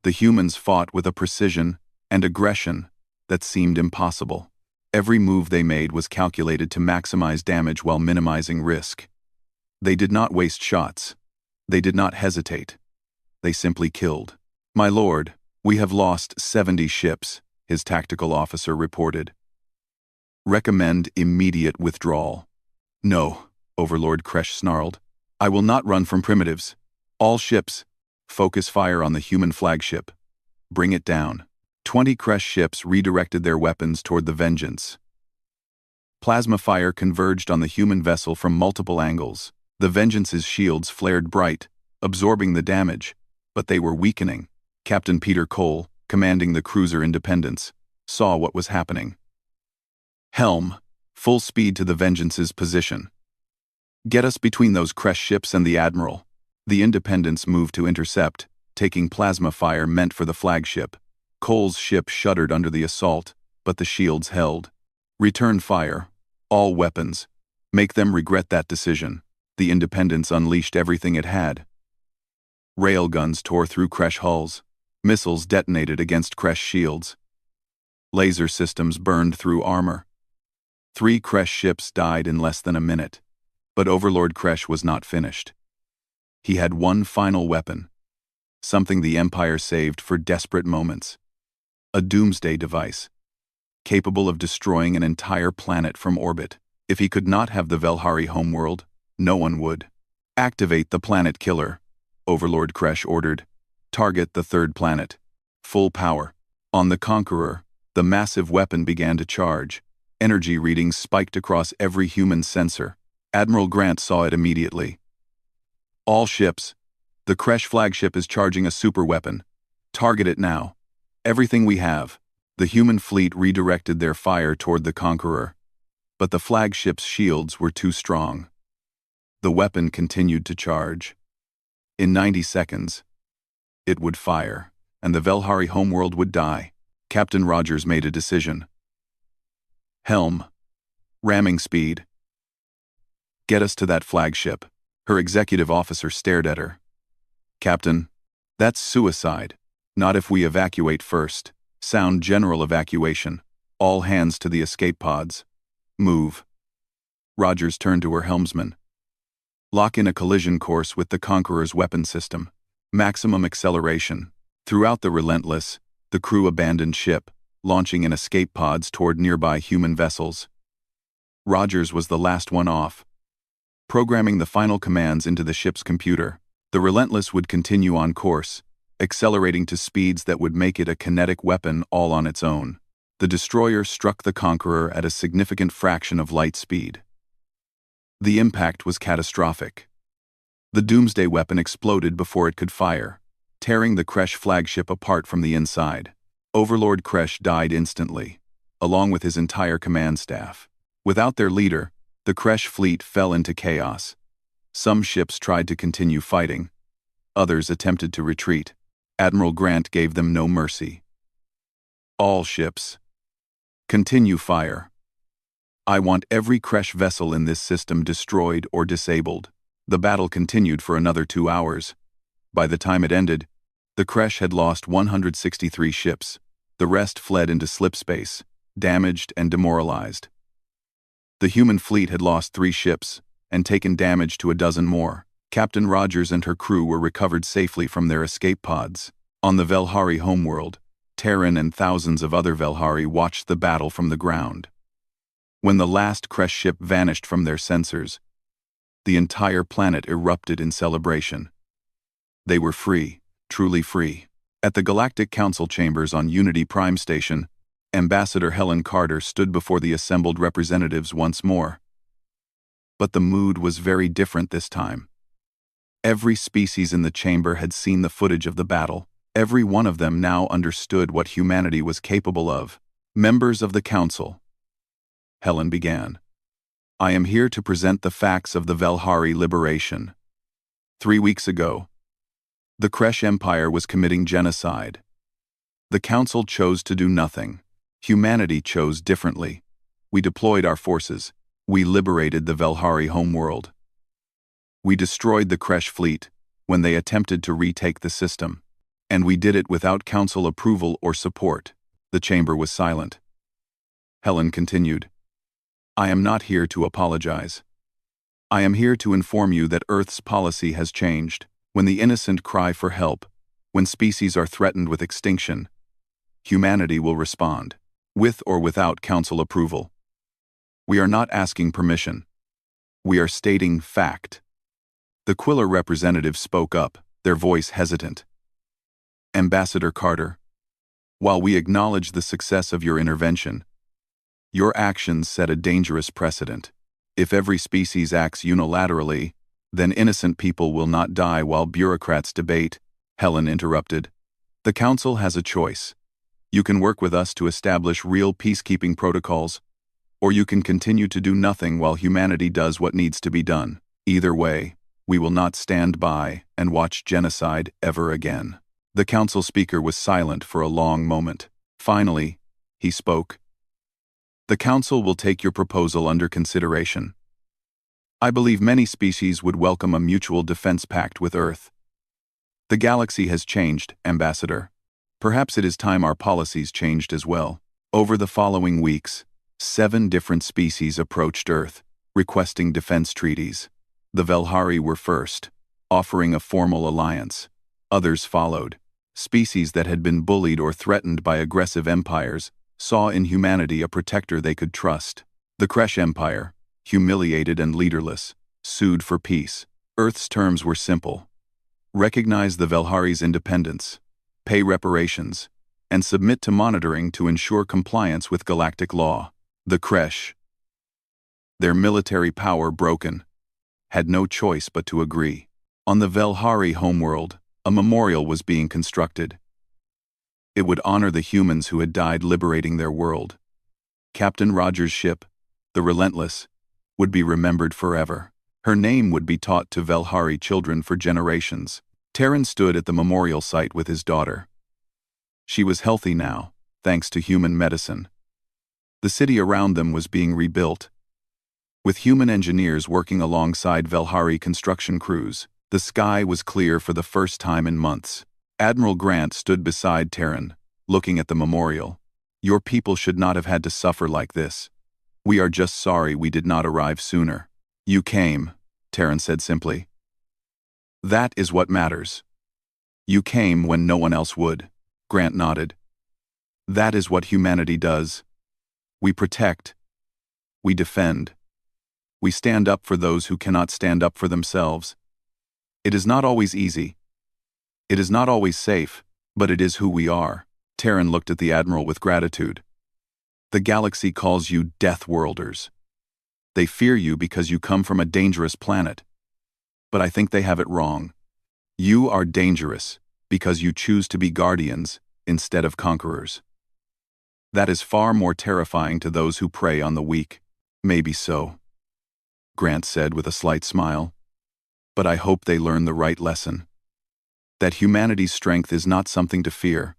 The humans fought with a precision and aggression that seemed impossible. Every move they made was calculated to maximize damage while minimizing risk. They did not waste shots. They did not hesitate. They simply killed. "My lord, we have lost 70 ships," his tactical officer reported. "Recommend immediate withdrawal." "No," Overlord Kresh snarled. "I will not run from primitives. All ships, focus fire on the human flagship. Bring it down." 20 Kresh ships redirected their weapons toward the Vengeance. Plasma fire converged on the human vessel from multiple angles. The Vengeance's shields flared bright, absorbing the damage, but they were weakening. Captain Peter Cole, commanding the cruiser Independence, saw what was happening. "Helm, full speed to the Vengeance's position. Get us between those Kresh ships and the Admiral." The Independence moved to intercept, taking plasma fire meant for the flagship. Cole's ship shuddered under the assault, but the shields held. "Return fire. All weapons. Make them regret that decision." The Independence unleashed everything it had. Railguns tore through Kresh hulls. Missiles detonated against Kresh shields. Laser systems burned through armor. 3 Kresh ships died in less than a minute. But Overlord Kresh was not finished. He had one final weapon. Something the Empire saved for desperate moments. A doomsday device, capable of destroying an entire planet from orbit. If he could not have the Velhari homeworld, no one would. "Activate the planet killer," Overlord Kresh ordered. "Target the 3rd planet. Full power." On the Conqueror, the massive weapon began to charge. Energy readings spiked across every human sensor. Admiral Grant saw it immediately. "All ships. The Kresh flagship is charging a superweapon. Target it now. Everything we have." The human fleet redirected their fire toward the Conqueror. But the flagship's shields were too strong. The weapon continued to charge. In 90 seconds, it would fire, and the Velhari homeworld would die. Captain Rogers made a decision. "Helm. Ramming speed. Get us to that flagship." Her executive officer stared at her. "Captain, that's suicide. Not if we evacuate first. Sound general evacuation. All hands to the escape pods. Move." Rogers turned to her helmsman. "Lock in a collision course with the Conqueror's weapon system. Maximum acceleration." Throughout the Relentless, the crew abandoned ship, launching in escape pods toward nearby human vessels. Rogers was the last one off, programming the final commands into the ship's computer. The Relentless would continue on course, accelerating to speeds that would make it a kinetic weapon all on its own. The destroyer struck the Conqueror at a significant fraction of light speed. The impact was catastrophic. The Doomsday weapon exploded before it could fire, tearing the Kresh flagship apart from the inside. Overlord Kresh died instantly, along with his entire command staff. Without their leader, the Kresh fleet fell into chaos. Some ships tried to continue fighting. Others attempted to retreat. Admiral Grant gave them no mercy. "All ships. Continue fire. I want every Kresh vessel in this system destroyed or disabled." The battle continued for another 2 hours. By the time it ended, the Kresh had lost 163 ships. The rest fled into slipspace, damaged and demoralized. The human fleet had lost 3 ships, and taken damage to a dozen more. Captain Rogers and her crew were recovered safely from their escape pods. On the Velhari homeworld, Terran and thousands of other Velhari watched the battle from the ground. When the last Kresh ship vanished from their sensors, the entire planet erupted in celebration. They were free, truly free. At the Galactic Council chambers on Unity Prime Station, Ambassador Helen Carter stood before the assembled representatives once more. But the mood was very different this time. Every species in the chamber had seen the footage of the battle. Every one of them now understood what humanity was capable of. Members of the Council, Helen began. I am here to present the facts of the Velhari liberation. 3 weeks ago, the Kresh Empire was committing genocide. The Council chose to do nothing. Humanity chose differently. We deployed our forces. We liberated the Velhari homeworld. We destroyed the Kresh fleet when they attempted to retake the system. And we did it without Council approval or support. The chamber was silent. Helen continued. I am not here to apologize. I am here to inform you that Earth's policy has changed. When the innocent cry for help, when species are threatened with extinction, humanity will respond, with or without Council approval. We are not asking permission. We are stating fact. The Quiller representative spoke up, their voice hesitant. Ambassador Carter, while we acknowledge the success of your intervention, your actions set a dangerous precedent. If every species acts unilaterally, then innocent people will not die while bureaucrats debate. Helen interrupted. The Council has a choice. You can work with us to establish real peacekeeping protocols, or you can continue to do nothing while humanity does what needs to be done. Either way, we will not stand by and watch genocide ever again. The Council speaker was silent for a long moment. Finally, he spoke. The Council will take your proposal under consideration. I believe many species would welcome a mutual defense pact with Earth. The galaxy has changed, Ambassador. Perhaps it is time our policies changed as well. Over the following weeks, 7 different species approached Earth, requesting defense treaties. The Velhari were first, offering a formal alliance. Others followed. Species that had been bullied or threatened by aggressive empires saw in humanity a protector they could trust. The Kresh Empire, humiliated and leaderless, sued for peace. Earth's terms were simple. Recognize the Velhari's independence, pay reparations, and submit to monitoring to ensure compliance with galactic law. The Kresh, their military power broken, had no choice but to agree. On the Velhari homeworld, a memorial was being constructed. It would honor the humans who had died liberating their world. Captain Rogers' ship, the Relentless, would be remembered forever. Her name would be taught to Velhari children for generations. Terran stood at the memorial site with his daughter. She was healthy now, thanks to human medicine. The city around them was being rebuilt, with human engineers working alongside Velhari construction crews. The sky was clear for the first time in months. Admiral Grant stood beside Terran, looking at the memorial. Your people should not have had to suffer like this. We are just sorry we did not arrive sooner. You came, Terran said simply. That is what matters. You came when no one else would. Grant nodded. That is what humanity does. We protect. We defend. We stand up for those who cannot stand up for themselves. It is not always easy. It is not always safe, but it is who we are. Terran looked at the Admiral with gratitude. The galaxy calls you Deathworlders. They fear you because you come from a dangerous planet. But I think they have it wrong. You are dangerous because you choose to be guardians instead of conquerors. That is far more terrifying to those who prey on the weak. Maybe so, Grant said with a slight smile. But I hope they learn the right lesson. That humanity's strength is not something to fear,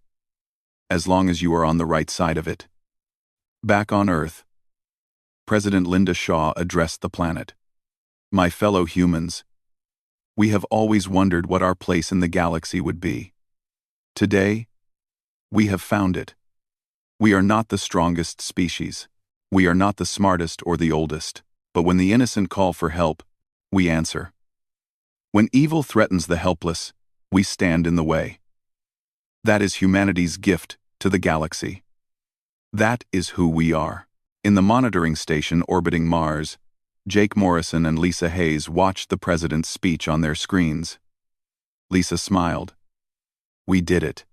as long as you are on the right side of it. Back on Earth, President Linda Shaw addressed the planet. My fellow humans, we have always wondered what our place in the galaxy would be. Today, we have found it. We are not the strongest species. We are not the smartest or the oldest. But when the innocent call for help, We answer. When evil threatens the helpless, we stand in the way. That is humanity's gift to the galaxy. That is who we are. In the monitoring station orbiting Mars, Jake Morrison and Lisa Hayes watched the president's speech on their screens. Lisa smiled. We did it.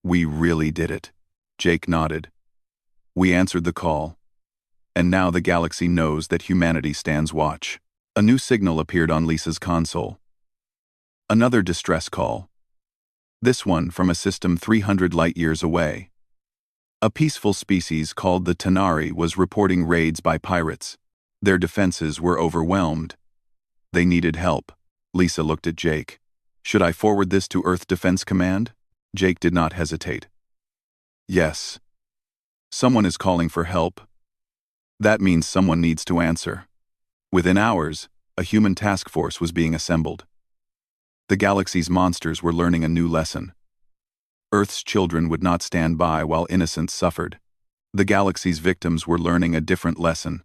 We really did it. Jake nodded. We answered the call. And now the galaxy knows that humanity stands watch. A new signal appeared on Lisa's console. Another distress call. This one from a system 300 light-years away. A peaceful species called the Tanari was reporting raids by pirates. Their defenses were overwhelmed. They needed help. Lisa looked at Jake. Should I forward this to Earth Defense Command? Jake did not hesitate. Yes. Someone is calling for help. That means someone needs to answer. Within hours, a human task force was being assembled. The galaxy's monsters were learning a new lesson. Earth's children would not stand by while innocents suffered. The galaxy's victims were learning a different lesson.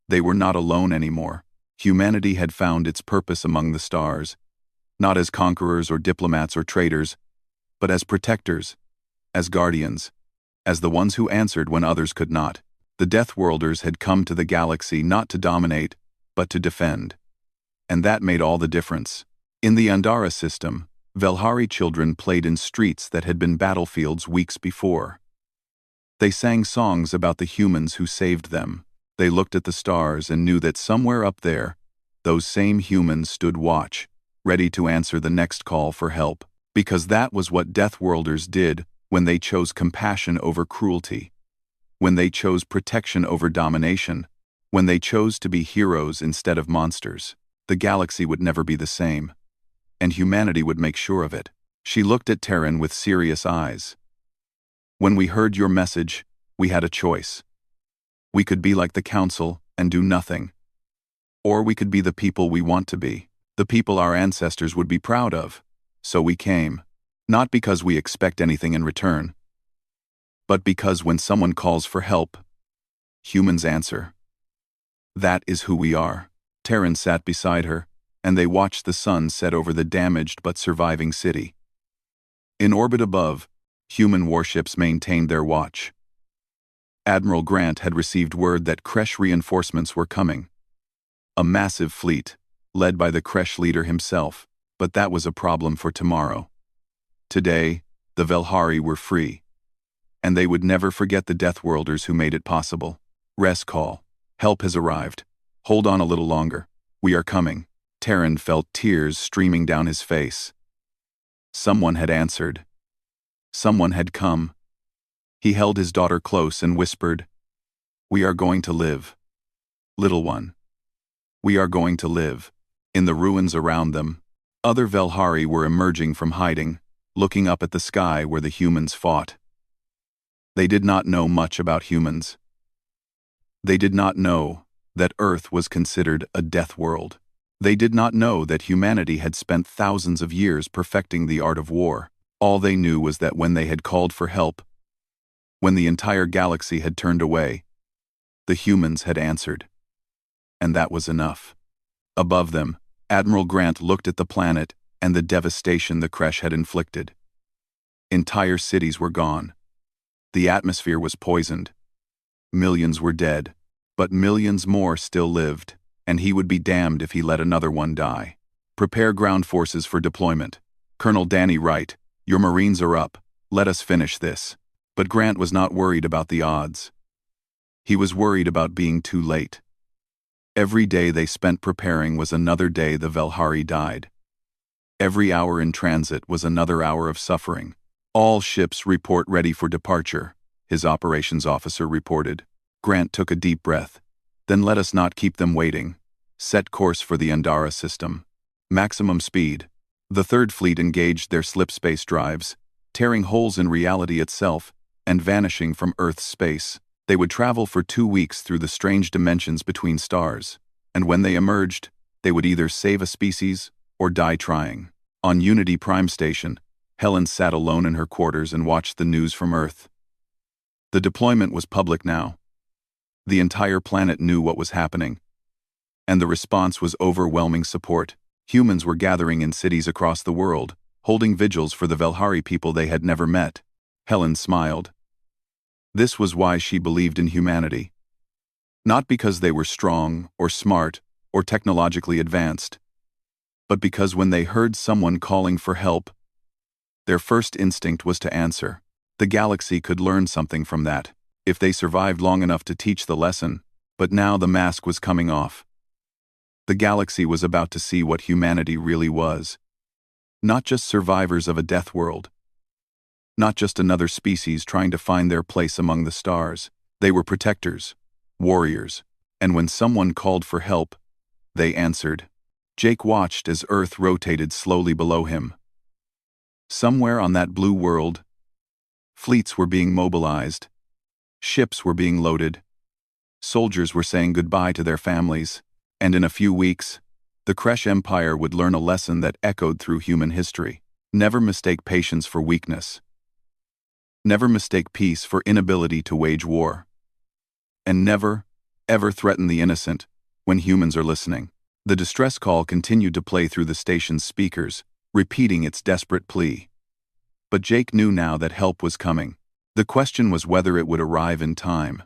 They were not alone anymore. Humanity had found its purpose among the stars, not as conquerors or diplomats or traitors, but as protectors, as guardians, as the ones who answered when others could not. The Deathworlders had come to the galaxy not to dominate, but to defend. And that made all the difference. In the Andara system, Velhari children played in streets that had been battlefields weeks before. They sang songs about the humans who saved them. They looked at the stars and knew that somewhere up there, those same humans stood watch, ready to answer the next call for help, because that was what Deathworlders did when they chose compassion over cruelty, when they chose protection over domination, when they chose to be heroes instead of monsters. The galaxy would never be the same, and humanity would make sure of it. She looked at Terran with serious eyes. When we heard your message, we had a choice. We could be like the Council and do nothing. Or we could be the people we want to be, the people our ancestors would be proud of. So we came, not because we expect anything in return, but because when someone calls for help, humans answer. That is who we are. Terran sat beside her, and they watched the sun set over the damaged but surviving city. In orbit above, human warships maintained their watch. Admiral Grant had received word that Kresh reinforcements were coming. A massive fleet, led by the Kresh leader himself, but that was a problem for tomorrow. Today, the Velhari were free, and they would never forget the Deathworlders who made it possible. Rest call. Help has arrived. Hold on a little longer. We are coming. Terran felt tears streaming down his face. Someone had answered. Someone had come. He held his daughter close and whispered, "We are going to live. Little one. We are going to live." In the ruins around them, other Velhari were emerging from hiding, looking up at the sky where the humans fought. They did not know much about humans. They did not know that Earth was considered a death world. They did not know that humanity had spent thousands of years perfecting the art of war. All they knew was that when they had called for help, when the entire galaxy had turned away, the humans had answered. And that was enough. Above them, Admiral Grant looked at the planet and the devastation the Kresh had inflicted. Entire cities were gone. The atmosphere was poisoned. Millions were dead, but millions more still lived, and he would be damned if he let another one die. Prepare ground forces for deployment. Colonel Danny Wright, your Marines are up. Let us finish this. But Grant was not worried about the odds. He was worried about being too late. Every day they spent preparing was another day the Velhari died. Every hour in transit was another hour of suffering. All ships report ready for departure, his operations officer reported. Grant took a deep breath. Then let us not keep them waiting. Set course for the Andara system. Maximum speed. The Third Fleet engaged their slipspace drives, tearing holes in reality itself and vanishing from Earth's space. They would travel for 2 weeks through the strange dimensions between stars, and when they emerged, they would either save a species or die trying. On Unity Prime Station, Helen sat alone in her quarters and watched the news from Earth. The deployment was public now. The entire planet knew what was happening. And the response was overwhelming support. Humans were gathering in cities across the world, holding vigils for the Velhari people they had never met. Helen smiled. This was why she believed in humanity. Not because they were strong, or smart, or technologically advanced, but because when they heard someone calling for help, their first instinct was to answer. The galaxy could learn something from that, if they survived long enough to teach the lesson. But now the mask was coming off. The galaxy was about to see what humanity really was. Not just survivors of a death world. Not just another species trying to find their place among the stars. They were protectors, warriors, and when someone called for help, they answered. Jake watched as Earth rotated slowly below him. Somewhere on that blue world, fleets were being mobilized, ships were being loaded, soldiers were saying goodbye to their families, and in a few weeks, the Kresh Empire would learn a lesson that echoed through human history. Never mistake patience for weakness. Never mistake peace for inability to wage war. And never, ever threaten the innocent when humans are listening. The distress call continued to play through the station's speakers, repeating its desperate plea. But Jake knew now that help was coming. The question was whether it would arrive in time.